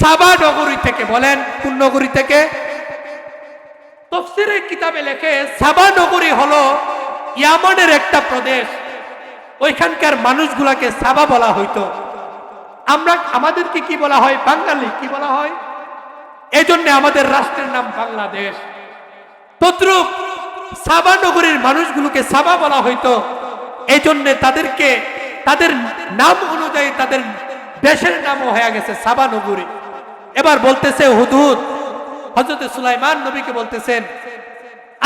সাবা নগরী থেকে। বলেন কোন নগরী থেকে? তাফসীরের কিতাবে লেখে সাবা নগরী হলো ইয়ামানের একটা প্রদেশ। ওইখানকার মানুষগুলাকে সাবা বলা হইতো। আমরা আমাদেরকে কি বলা হয়? বাঙালি কি বলা হয়? এই জন্য আমাদের রাষ্ট্রের নাম বাংলাদেশ। তদ্রুপ সাবা নগরীর মানুষগুলোকে সাবা বলা হইতো, এই জন্য তাদেরকে তাদের নাম অনুযায়ী তাদের দেশের নামও হয়ে গেছে সাবা নগরী। এবার বলতেছে হুদহুদ, হযরত সুলাইমান নবীকে বলতেছেন,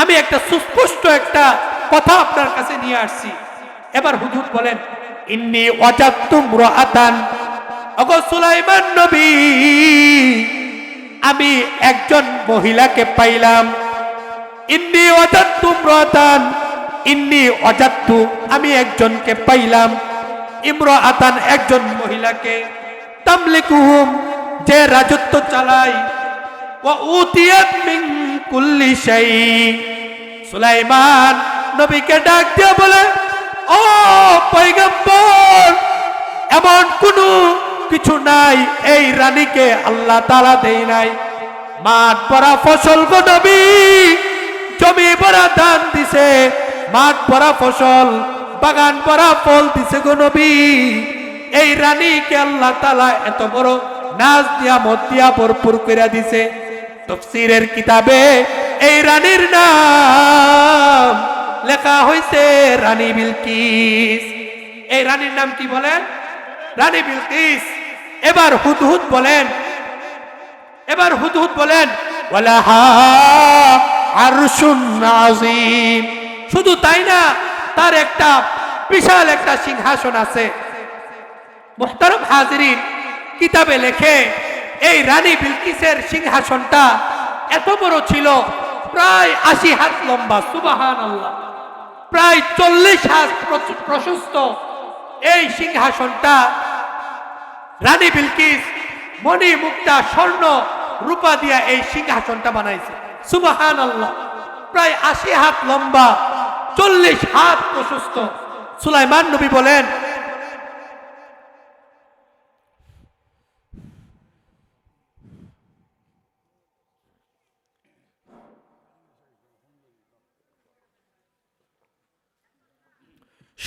আমি একটা সুস্পষ্ট একটা কথা আপনার কাছে নিয়ে আসছি। এবার হুদহুদ বলেন, ইন্নী ওয়াজাদতু মুরাআতান, ওগো সুলাইমান নবী, আমি একজন মহিলাকে পাইলাম। ইন্নী ওয়াজাদতু মুরাআতান, ইন্নী ওয়াজাদতু, আমি একজনকে পাইলাম, ইমরাআতান, একজন মহিলাকে, তামলিকুহুম, যে রাজত্ব চালায়, ওয়া উতিয়াত মিন কুল্লি শাই। সুলাইমান নবীকে ডাক দিয়ে বলে, ও পয়গম্বর, এমন কোনো কিছু নাই এই রানীকে আল্লাহ তাআলা দেয় নাই। মাঠ ভরা ফসল গো নবী, জমি ভরা ধান দিছে, মাঠ ভরা ফসল, বাগান ভরা ফল দিছে গো নবী। এই রানীকে আল্লাহ তাআলা এত বড় নাজ নিয়ামত দিয়া ভরপুর করে দিছে। তাফসীরের কিতাবে এই রানীর নাম লেখা হয়েছে রানী বিলকিস। এই রানীর নাম কি বলেন? রানী বিলকিস। এবার হুদহুদ বলেন, ওয়ালাহা আরশুন আযীম, শুধু তাই না, তার একটা বিশাল একটা সিংহাসন আছে। মুহতারাম হাজিরিন, কিতাবে লেখে এই রানী বিলকিসের সিংহাসনটা এত বড় ছিল, প্রায় 80 হাত লম্বা। সুবহানাল্লাহ। প্রায় 40 হাত প্রশস্ত এই সিংহাসনটা রানী বিলকিস মণি মুক্তা স্বর্ণ রূপা দিয়া এই সিংহাসনটা বানাইছে। সুবহানাল্লাহ। প্রায় 80 হাত লম্বা, 40 হাত প্রশস্ত। সুলাইমান নবী বলেন,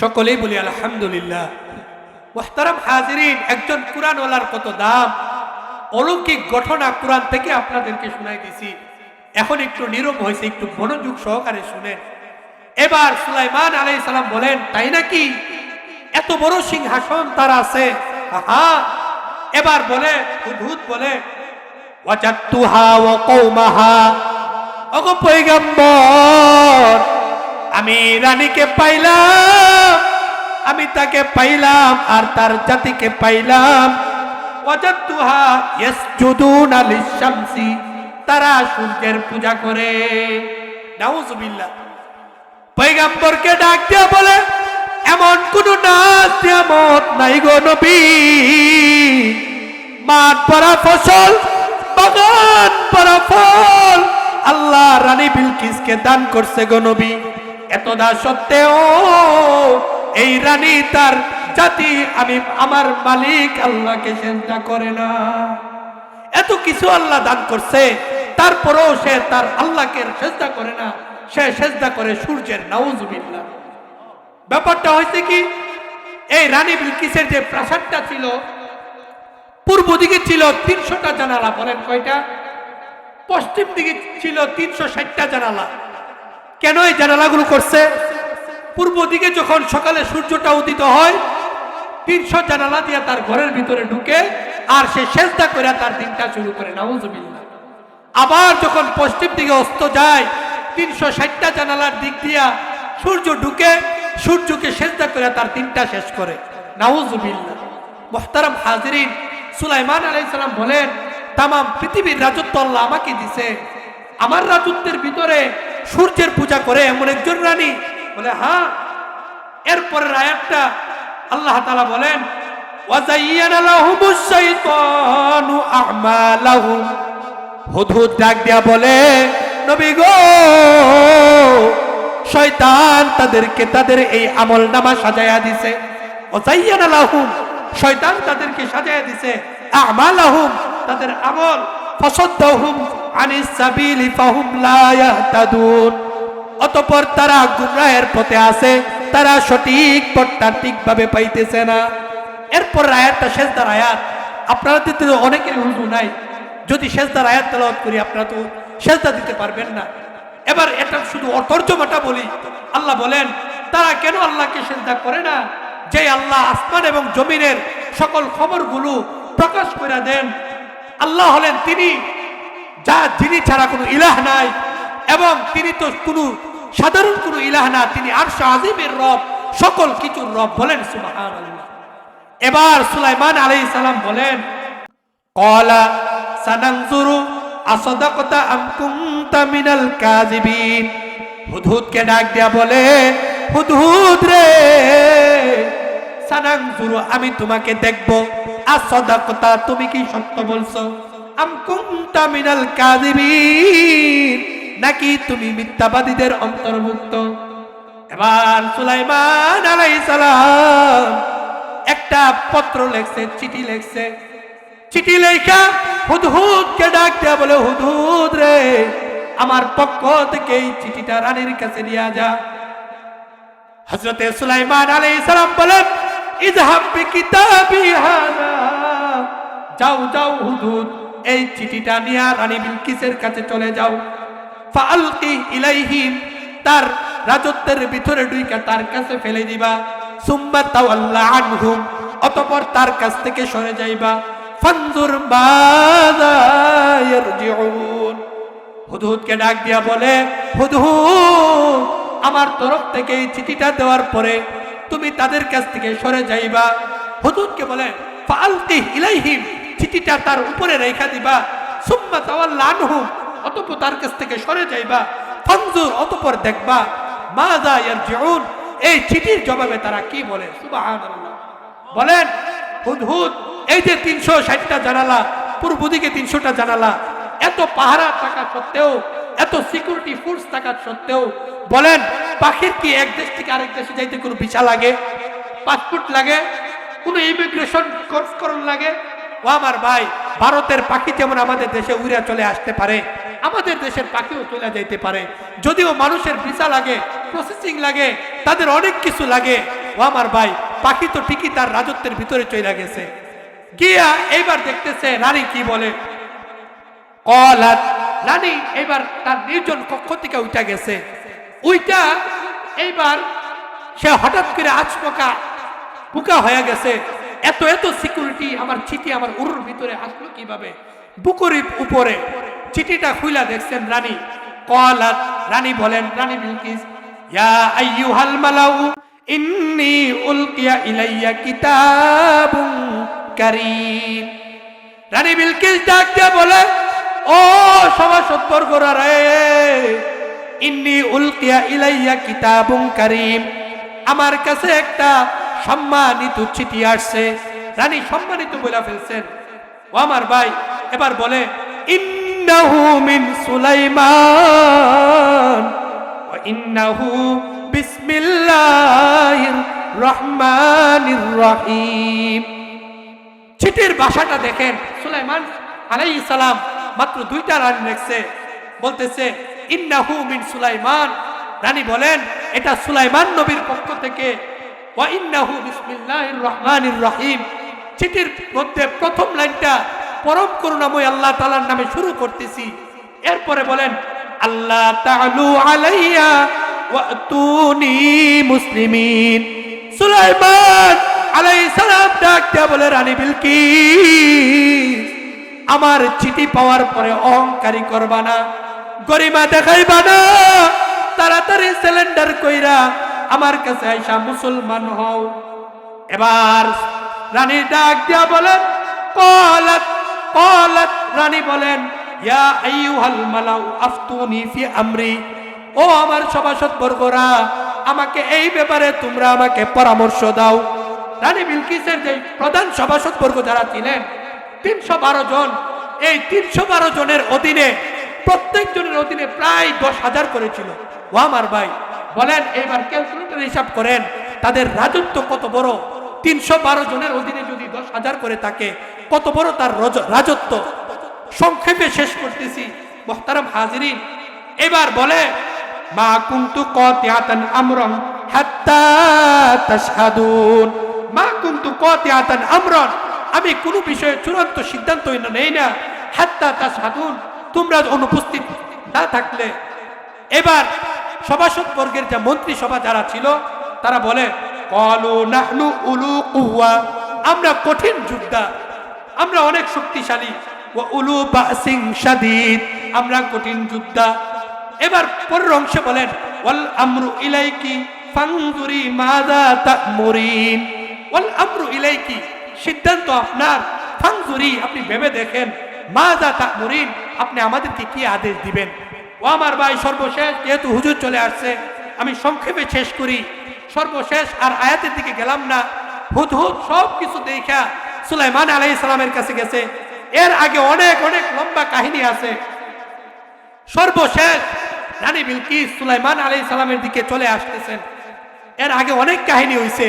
সকলেই বলি আলহামদুলিল্লাহ। মুহতারাম হাজিরিন, একজন কুরআনওয়ালার কত দাম। অলৌকিক ঘটনা কুরআন থেকে আপনাদেরকে শোনাই দিছি। এখন একটু নীরব হয়েছে, একটু মনোযোগ সহকারে শুনেন। এবার সুলাইমান আলাইহিস সালাম বলেন, তাই নাকি? এত বড় সিংহাসন তার আছে? হ্যাঁ। এবার বলে হুদহুদ বলে, ওয়াজাদতুহা ওয়া কওমাহা, ওগো পয়গম্বর, আমি রানীকে পাইলাম, আমি তাকে পাইলাম আর তার জাতিকে পাইলাম। ওয়াজাদতুহা ইয়াসজুদুনা লিশ-শামসি, তারা সূর্যের পূজা করে। নাউযুবিল্লাহ। পয়গম্বরকে ডাক দিয়া বলে, এমন কোন নাচ নিয়ামত নাই গো নবী, মাঠ ভরা ফসল, বাগান ভরা ফল আল্লাহ রানী বিলকিসকে দান করছে গো নবী। এতদা সত্ত্বেও এই রানী তার জাতি, আমি আমার মালিক আল্লাহকে সেজদা করে না। এত কিছু আল্লাহ দান করছে, তারপরেও সে তার আল্লাহকে সেজদা করে না, সে সেজদা করে সূর্যের। নাউযুবিল্লাহ। ব্যাপারটা হয়েছে কি, এই রানী বিলকিসের যে প্রাসাদটা ছিল, পূর্ব দিকে ছিল 300টা জানালা। বলেন কয়টা? পশ্চিম দিকে ছিল 360টা জানালা। কেন এই জানালাগুলো করছে? পূর্ব দিকে যখন সকালে সূর্যটা উদিত হয়, 300 জানালা দিয়ে তার ঘরের ভিতরে ঢুকে আর সে সেজদা করে তার দিনটা শুরু করে। নাউযুবিল্লাহ। আবার যখন পশ্চিম দিকে অস্ত যায়, 360টা জানালার দিক দিয়া সূর্য ঢুকে, সূর্যকে সেজদা করে তার দিনটা শেষ করে। নাউযুবিল্লাহ। মুহতারাম হাজিরিন, সুলাইমান আলাইহিস সালাম বলেন, তামাম পৃথিবীর রাজত্ব আল্লাহ আমাকে দিছে, আমার রাজত্বের ভিতরে সূর্যের পূজা করে এমন একজন রানী? বলে হ্যাঁ। এরপরের আয়াতটা আল্লাহ তাআলা বলেন, ওয়াজাইয়ানা লাহুমুশ শাইতানু আ'মালাহুম। হুদহুদ ডাক দিয়া বলে, নবী গো, শয়তান তাদেরকে তাদের এই আমলনামা সাজায়া দিছে। ওয়াজাইয়ানা লাহুম, শয়তান তাদেরকে সাজায়া দিছে, আ'মালাহুম, তাদের আমল, ফাসাদ্দাহুম আনিস সাবিলি ফাহুম লা ইয়াহতাদুন, অতঃপর তারা গুমরাহের পথে আছে, তারা সঠিক পথটা ঠিকভাবে পাইতেছে না। এরপর আয়াতটা সেজদার আয়াত। আপনারা তো অনেকের হুজু নাই, যদি সেজদার আয়াত তেলাওয়াত করি আপনারা তো সেজদা দিতে পারবেন না। এবার এটা শুধু তর্জমাটা বলি। আল্লাহ বলেন, তারা কেন আল্লাহকে সেজদা করে না? যে আল্লাহ আসমান এবং জমিনের সকল খবরগুলো প্রকাশ করে দেন। আল্লাহ হলেন তিনি, যিনি ছাড়া কোনো ইলাহ নাই, এবং তিনি তো কোনো সাধারণ কোনো ইলাহ না, তিনি আরশ আজিমের রব, সকল কিছুর রব। বলেন সুবহানাল্লাহ। এবার সুলাইমান আলাইহিস সালাম বলেন, ক্বালা সানানজুরু আসাদাকতা আম কুনতা মিনাল কাযিবিন। হুদহুদকে ডাক দিয়া বলে, হুদহুদ রে, সানানজুরু, আমি তোমাকে দেখব, আসাদাকতা, তুমি কি সত্য বলছো, আম কুনতা মিনাল কাযিবিন, নাকি তুমি মিথ্যাবাদীদের অন্তর্ভুক্ত। এবার সুলাইমান আলাইহিস সালাম একটা পত্র লিখছে, চিঠি লিখছে। চিঠি লেখা হুদহুদকে ডাক দেয়া বলে, হুদহুদ রে, আমার পক্ষ থেকে এই চিঠিটা রানীর কাছে নিয়ে যা। হযরতে সুলাইমান আলাইহিস সালাম বলেন, ইযহাব বিকিতাবি হাযা, যাও যাও হুদহুদ, এই চিঠিটা নিয়ে রানী বিলকিসের কাছে চলে যাও। ফাআলকি ইলাইহিম, তার রাজত্বের ভিতরে ঢুইকা তার কাছে ফেলে দিবা। সুম্মা তাওয়াল্লা আনহুম, অতঃপর তার কাছ থেকে সরে যাইবা। ফানজুর মাযা ইয়ারজিউন। হুদহুদকে ডাক দিয়া বলে, হুদহুদ, আমার তরফ থেকে এই চিঠিটা দেওয়ার পরে তুমি তাদের কাছ থেকে সরে যাইবা। হুদহুদকে বলে, ফাআলকি ইলাইহিম, চিঠিটা তার উপরে রেখা দিবা। সুম্মা তাওয়াল্লা আনহুম, অতঃপর তার কাছ থেকে সরে যাইবা। ফানজুর, অতঃপর দেখবা, মাযা ইয়ারজিউন, এই চিঠির জবাবে তারা কি বলে। সুবহানাল্লাহ। বলেন হুদহুদ, এই যে 360টা জানালা, পূর্ব দিকে 300টা জানালা, এত পাহারা থাকা সত্ত্বেও, এত সিকিউরিটি ফোর্স থাকা সত্ত্বেও, বলেন পাখির কি এক দেশ থেকে আরেক দেশে যাইতে কোনো ভিসা লাগে, পাসপোর্ট লাগে, কোনো ইমিগ্রেশন করণ লাগে? ও আমার ভাই, ভারতের পাখি যেমন আমাদের দেশে উড়ে চলে আসতে পারে, আমাদের দেশের পাখিও চলে যাইতে পারে। যদিও মানুষের ভিসা লাগে, প্রসেসিং লাগে, তাদের অনেক কিছু লাগে, ও আমার ভাই, পাখি তো ঠিকই তার রাজত্বের ভিতরে চলে গেছে। গিয়া এইবার দেখতেছে রানী কি বলে। কলাত, রানী এইবার তার নির্জন কক্ষ থেকে উঠা গেছে। উইটা এইবার সে হঠাৎ করে আচমকা বুকা হয়ে গেছে। এত এত সিকিউরিটি, আমার চিঠি আমার উরুর ভিতরে আসলো কিভাবে? বুকুরির উপরে চিঠিটা খুইলা দেখছেন রানী। কলাত, রানী বলেন, রানী বিলকিস, ইয়া আইয়ুহাল মালাউ ইন্নী উলকিয়া ইলাইয়া কিতাবুন কারীম। রানী বিলকিস ডাক দিয়ে বলে, ও সভাসদবর্গরা রে, ইন্নী উলকিয়া ইলাইয়া কিতাবুন কারীম, আমার কাছে একটা সম্মানিত চিঠি আসছে। রানী সম্মানিত বলে ফেলছেন। ও আমার ভাই, এবার বলে, ইন্নাহু মিন সুলাইমান ওয়া ইন্নাহু বিসমিল্লাহির রহমানির রহিম। চিঠির ভাষাটা দেখেন, সুলাইমান আলাইহিস সালাম মাত্র 2টা লাইন লিখছে, বলতেছে ইন্নাহু মিন সুলাইমান। রানী বলেন, এটা সুলাইমান নবীর পক্ষ থেকে। ওয়া ইন্নাহু বিসমিল্লাহির রহমানির রহিম। চিঠির মধ্যে প্রথম লাইনটা পরম করুণাময় আল্লাহ তাআলার নামে শুরু করতেছি। এরপরে বলেন, আল্লাহ তাআলু আলাইয়া ওয়াতুনি মুসলিমিন। সুলাইমান আলাইহিস সালাম ডাক দিয়া বলে, রানী বিলকিস, আমার চিঠি পাওয়ার পরে অহংকারী করবা না, গরিমা দেখাইবা না, তাড়াতাড়ি সিলিন্ডার কইরা আমার কাছে আইসা মুসলমান হও। এবার রানী ডাক দিয়া বলেন, কলাত কলাত, রানী বলেন, ইয়া আইয়ুহাল মালাউ আফতুনি ফি আমরি, ও আমার সভাসদবর্গরা, আমাকে এই ব্যাপারে তোমরা আমাকে পরামর্শ দাও। রানী বিলকিসের যে প্রধান সভাসদবর্গ যারা ছিলেন 312 জন, এই 312 জনের অধীনে প্রত্যেক জনের অধীনে প্রায় 10,000 করেছিল। ও আমার ভাই বলেন, এইবার ক্যালকুলেটর হিসাব করেন তাদের রাজত্ব কত বড়। 312 জনের অধীনে যদি 10,000 করে থাকে, কত বড় তার রাজত্ব। সংক্ষেপে শেষ করতেছি মুহতারাম হাজিরিন। এবার বলে, মা কুনতু কাতিয়াতান আমরান হাত্তা তাশহাদুন। মা কুনতু কাতিয়াতান আমরান, আমি কোনো বিষয়ে চূড়ান্ত সিদ্ধান্ত নেই না, হাত্তা তাশহাদুন, তোমরা অনুপস্থিত না থাকলে। এবার সভাসদ বর্গের যে মন্ত্রী সভা যারা ছিল তারা বলে, ক্বালু নাহনু উলু কুওয়া, আমরা কঠিন যোদ্ধা, আমরা অনেক শক্তিশালী। ওয়া উলু বাসিন শাদীদ, আমরা কঠিন যোদ্ধা। এবার পরের অংশে বলেন, ওয়াল আমরু ইলাইকি ফানজুরি মাযা তা'মুরিন। ওয়াল আমরু ইলাইকি, সিদ্ধান্ত আপনার, ফানজুরি, আপনি ভেবে দেখেন, মাযা তা'মুরিন, আপনি আমাদেরকে কি আদেশ দিবেন। ও আমার ভাই, সর্বশেষ যেহেতু হুজুর চলে আসছে, আমি সংক্ষেপে শেষ করি। সর্বশেষ আর আয়াতের দিকে গেলাম না। হুদহুদ সব কিছু দেখা সুলাইমান আলাইহিস সালামের কাছে গেছে। এর আগে অনেক অনেক লম্বা কাহিনী আছে। সর্বশেষ রানী বিলকিস সুলাইমান আলাইহিস সালামের দিকে চলে আসতেছেন। এর আগে অনেক কাহিনী হয়েছে।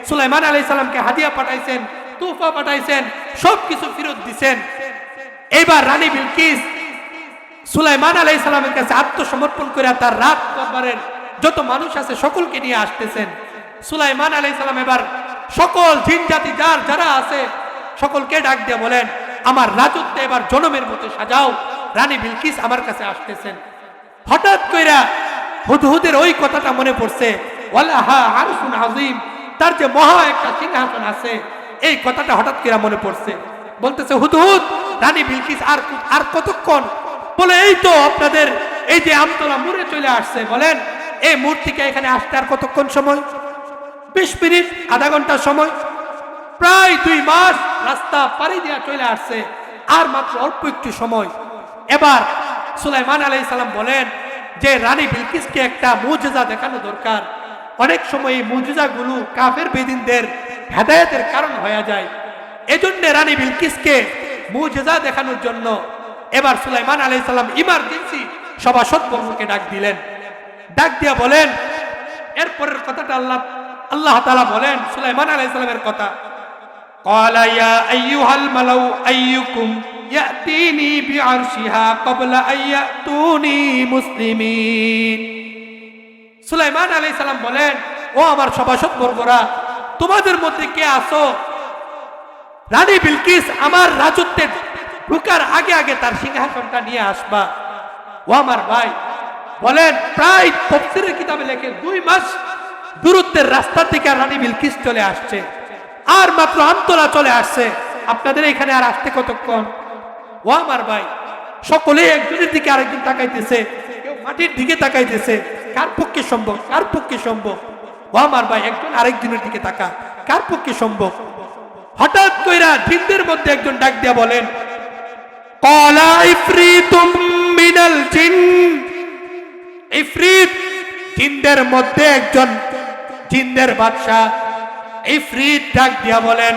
সুলাইমান আলাইহিস সালামকে হাদিয়া পাঠাইছেন, তোহফা পাঠাইছেন, সব কিছু ফেরত দিছেন। এইবার রানী বিলকিস সুলাইমান আলাইহিস সালামের কাছে আত্মসমর্পণ করে তার রাত দরবারের যত মানুষ আছে সকলকে নিয়ে আসতেছেন। সুলাইমান আলাইহিস সালাম এবার সকল জিন জাতি যারা আছে সকলকে ডাক দিয়ে বলেন, আমার রাজত্ব এবার জনমের মতো সাজাও, রানী বিলকিস আমার কাছে আসতেছেন। হঠাৎ কইরা হুদহুদের ওই কথাটা মনে পড়ছে, ওয়ালাহা আরশুন আযীম, তার যে মহা একটা সিংহাসন আছে, এই কথাটা হঠাৎ কইরা মনে পড়ছে। বলতেছে, হুদহুদ, রানী বিলকিস আর কতক্ষণ? বলে, এই তো আপনাদের এই যে আমতলা মোড়ে চলে আসছে। বলেন, এই মোড় থেকে এখানে আসতে আর কতক্ষণ সময়? 20 মিনিট, আধা ঘন্টা সময়। প্রায় 2 মাস রাস্তা পাড়ি দিয়া চলে আসছে, আর মাত্র অল্প একটু সময়। এবার সুলাইমান আলাইহিস সালাম বলেন যে রানী বিলকিসকে একটা মুজিজা দেখানো দরকার। অনেক সময় এই মুজিজাগুলো কাফের বেদিনদের হেদায়েতের কারণ হয়ে যায়। এজন্য রানী বিলকিসকে মুজিজা দেখানোর জন্য এবার সুলাইমান আলাইহিস সালাম ইমার্জেন্সি সভাসদবর্গকে ডাক দিলেন। ডাক দিয়া বলেন, এরপরের কথাটা আল্লাহ তাআলা বলেন সুলাইমান আলাইহিস সালামের কথা, ক্বালা ইয়া আইয়ুহাল মালাউ আইয়ুকুম ইয়াতিনি বিআরশিহা ক্বাবলা আইয়াতুনি মুসলিমিন। সুলাইমান আলাইহিস সালাম বলেন, ও আমার সভাসদ বর্গরা, তোমাদের মধ্যে কে আছো রানী বিলকিস আমার রাজত্বে ঢুকার আগে আগে তার সিংহাসনটা নিয়ে আসবা? ও আমার ভাই বলেন, প্রায় তাফসীরের কিতাবে লেখে 2 মাস দূরত্বের রাস্তা থেকে রানী বিলকিস চলে আসছে, আর মাত্র আমতলা চলে আসছে। আপনাদের এখানে আর আসতে কতক্ষণ? ও আমার ভাই, সকলে একজনের দিকে আরেকজন তাকাইতেছে, কেউ মাটির দিকে তাকাইতেছে। কার পক্ষে সম্ভব? কার পক্ষে সম্ভব? ও আমার ভাই, একজন আরেকজনের দিকে তাকা, কার পক্ষে সম্ভব? হঠাৎ কইরা জিনদের মধ্যে একজন ডাক দিয়া বলেন, ক্বালা ইফরিতুম মিনাল জিন। ইফরিত, জিনদের মধ্যে একজন, জিনদের বাদশা ইফরিত ডাক দিয়া বলেন,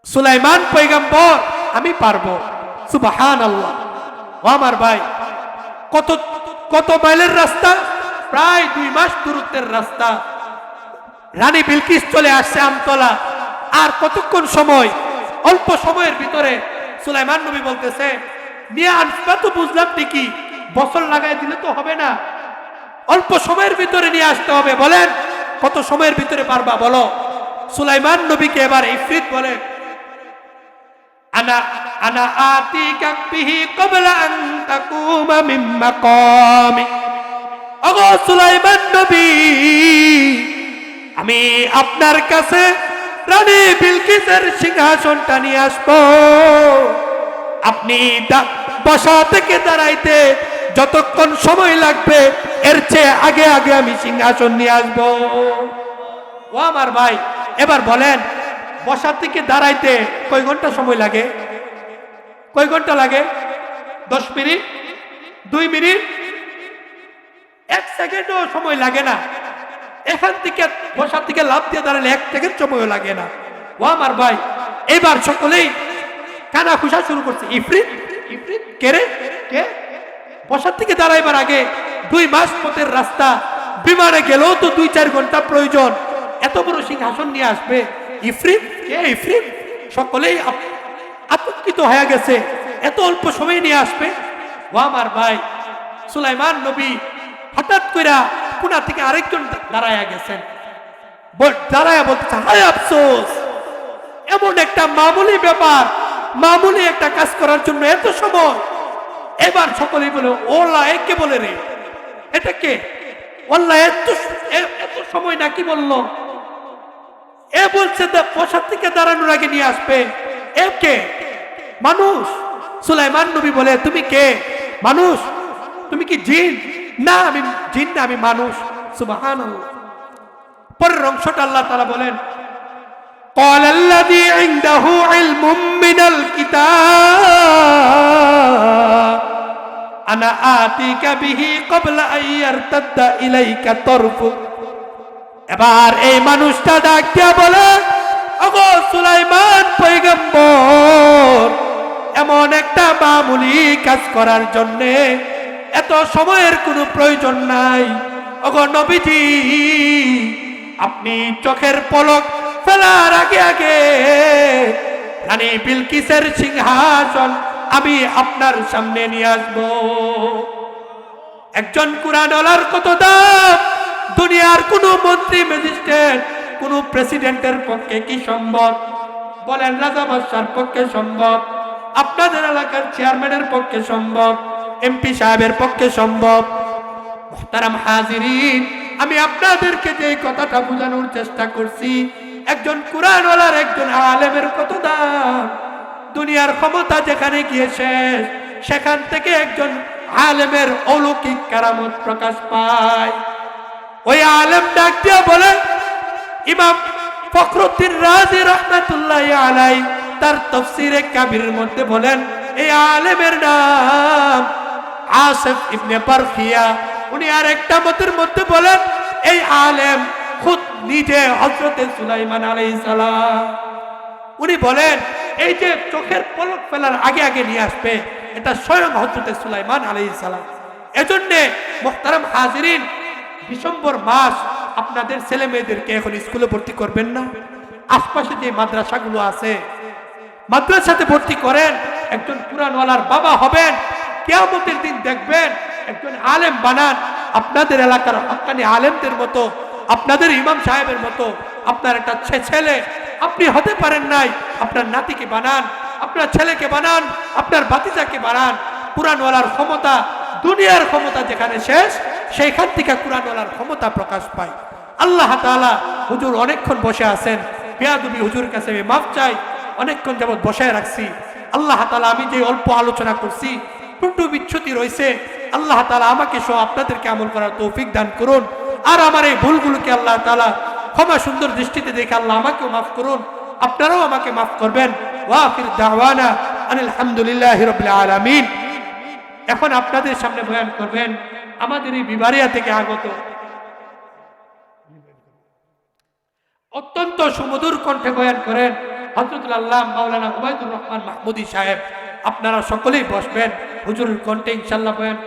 সুলাইমান পয়গম্বর আমি পারবো। সুবহানাল্লাহ। ও আমার ভাই, কত কত মাইলের রাস্তা? প্রায় 2 মাস দূরত্বের রাস্তা। রানী বিলকিস চলে আসছে আমতলা, আর কতক্ষণ সময়? অল্প সময়ের ভিতরে। সুলাইমান নবী বলতেছে, নিয়ে আসবা তো বুঝলাম ঠিকই, বছর লাগাই দিলে তো হবে না, অল্প সময়ের ভিতরে নিয়ে আসতে হবে। বলেন কত সময়ের ভিতরে পারবা বলো? সুলাইমান নবীকে এবার ইফরিত বলে, আনা আনা আতিকা বিহি ক্বাবলা আন তাকুমা মিন মাকামি। ওগো সুলাইমান নবী, আমি আপনার কাছে রানী বিলকিসের সিংহাসনটা নিয়ে আসবো। আপনি বসা থেকে দাঁড়াইতে যতক্ষণ সময় লাগবে, এর চেয়ে আগে আগে আমি সিংহাসন নিয়ে আসবো। ও আমার ভাই, এবার বলেন, বসা থেকে দাঁড়াইতে কয় ঘন্টা সময় লাগে? কয় ঘন্টা লাগে? 10 মিনিট? 2 মিনিট? 1 সেকেন্ডও সময় লাগে না। এখান থেকে বসা থেকে লাফ দিয়ে দাঁড়ালে 1 সেকেন্ড সময়ও লাগে না। ও আমার ভাই, এবার সকলেই কানা খুশা শুরু করছে। ইফরিত, ইফরিত কে রে? কে? বসার থেকে দাঁড়াইবার আগে 2 মাস পথের রাস্তা, বিমানে গেলেও তো 2-4 ঘন্টা প্রয়োজন, এত বড় সিংহাসন নিয়ে আসবে? ইফরিত কে? ইফরিত। সকলেই আতঙ্কিত হয়ে গেছে, এত অল্প সময় নিয়ে আসবে? ও আমার ভাই, সুলাইমান নবী হঠাৎ কইরা পুনা থেকে আরেকজন দাঁড়ায়া গেছেন। দাঁড়ায়া বলতেছে, হায় আফসোস, এমন একটা মামুলি ব্যাপার, মামুলি একটা কাজ করার জন্য এত সময়। এবার সকলেই বলে, ওলা একে বলে রে, এটা কে? ওল্লা এত সময় নাকি বললো? এ বলছে বসার থেকে দাঁড়ানোর আগে নিয়ে আসবে। এ কে? মানুষ। সুলাইমান নবী বলে, তুমি কে? মানুষ। তুমি কি জিন? না আমি জিন না, আমি মানুষ। সুবহানাল্লাহ। পরের অংশটা আল্লাহ তাআলা বলেন, قال الذي عنده علم من الكتاب أنا آتيك به قبل أن يرتد إليك طرفك। এবার এই মানুষটা ডাক দিয়া বলে, ওগো সুলাইমান পয়গম্বর, এমন একটা মামুলি কাজ করার জন্য এত সময়ের কোনো প্রয়োজন নাই। ওগো নবীজি, আপনি চোখের পলক ফেলার আগে আগে রানী বিলকিসের সিংহাসন আমি আপনার সামনে নিয়ে আসবো। একজন কুরআনওয়ালার কত দাম! দুনিয়ার কোন মন্ত্রী, ম্যাজিস্ট্রেট, কোন প্রেসিডেন্টের পক্ষে কি সম্ভব? বলেন, রাজা বাদশার পক্ষে সম্ভব, আপনাদের এলাকার চেয়ারম্যানের পক্ষে সম্ভব, এমপি সাহেবের পক্ষে সম্ভব? মুহতারাম হাজিরিন, আমি আপনাদেরকে যে কথাটা বোঝানোর চেষ্টা করছি, একজন কুরআনওয়ালার, একজন আলেমের কত দাম! দুনিয়ার ক্ষমতা যেখানে গিয়ে শেষ, সেখান থেকে একজন আলেমের অলৌকিক কারামত প্রকাশ পায়। ওই আলেম ডাক দিয়া বলে, ইমাম ফখরুদ্দিন রাজি রাহমাতুল্লাহি আলাইহি তার তাফসীরে কাবীরের মধ্যে বলেন, এই আলেমের নাম আসিফ ইবনে বারখিয়া। উনি আরেকটা মতের মধ্যে বলেন, এই আলেম খুদ নিজে হযরতে সুলাইমান আলাইহিস সালাম। উনি বলেন, এই যে চোখের পলক ফেলার আগে আগে নিয়ে আসবে, এটা স্বয়ং হযরতে সুলাইমান আলাইহিস সালাম। এজন্য মুহতারাম হাজিরিন, ডিসেম্বর মাস আপনাদের ছেলে মেয়েদেরকে এখন স্কুলে ভর্তি করবেন না? আশপাশে যে মাদ্রাসাগুলো আছে, মাদ্রাসাতে ভর্তি করেন। একজন কুরআনওয়ালার বাবা হবেন, কিয়ামতের দিন দেখবেন একজন আলেম বানান, আপনাদের এলাকার হক্কানি আলেমদের মতো, আপনাদের ইমাম সাহেবের মতো আপনার একটা ছেলে আপনি হতে পারেন নাই, আপনার নাতিকে বানান, আপনার ছেলেকে বানান, আপনার ভাতিজাকে বানান। কুরআনওয়ালার ক্ষমতা, দুনিয়ার ক্ষমতা যেখানে শেষ, সেইখান থেকে কুরআনওয়ালার ক্ষমতা প্রকাশ পায়। আল্লাহ তাআলা, হুজুর অনেকক্ষণ বসে আছেন, বেয়াদবি হুজুর কাছে আমি মাফ চাই, অনেকক্ষণ যাবত বসায় রাখছি। আল্লাহ তাআলা, আমি যে অল্প আলোচনা করছি, টুটু বিচ্ছুতি রয়েছে, আল্লাহ তাআলা আমাকে সহ আপনাদেরকে আমল করার তৌফিক দান করুন। আর আমার এই ভুলগুলোকে আল্লাহ তাআলা ক্ষমা সুন্দর দৃষ্টিতে দেখে আল্লাহ আমাকেও মাফ করুন, আপনারাও আমাকে মাফ করবেন। ওয়া আখির দাওয়ানা আনিল হামদুলিল্লাহি রাব্বিল আলামিন। এখন আপনাদের সামনে বয়ান করবেন আমাদের এই বিবারিয়া থেকে আগত অত্যন্ত সুমধুর কণ্ঠে বয়ান করেন হযরতুল আল্লাহ মাওলানা উবাইদুর রহমান মাহমুদী সাহেব। আপনারা সকলেই বসবেন, হুজুরের কণ্ঠে ইনশাআল্লাহ বয়ান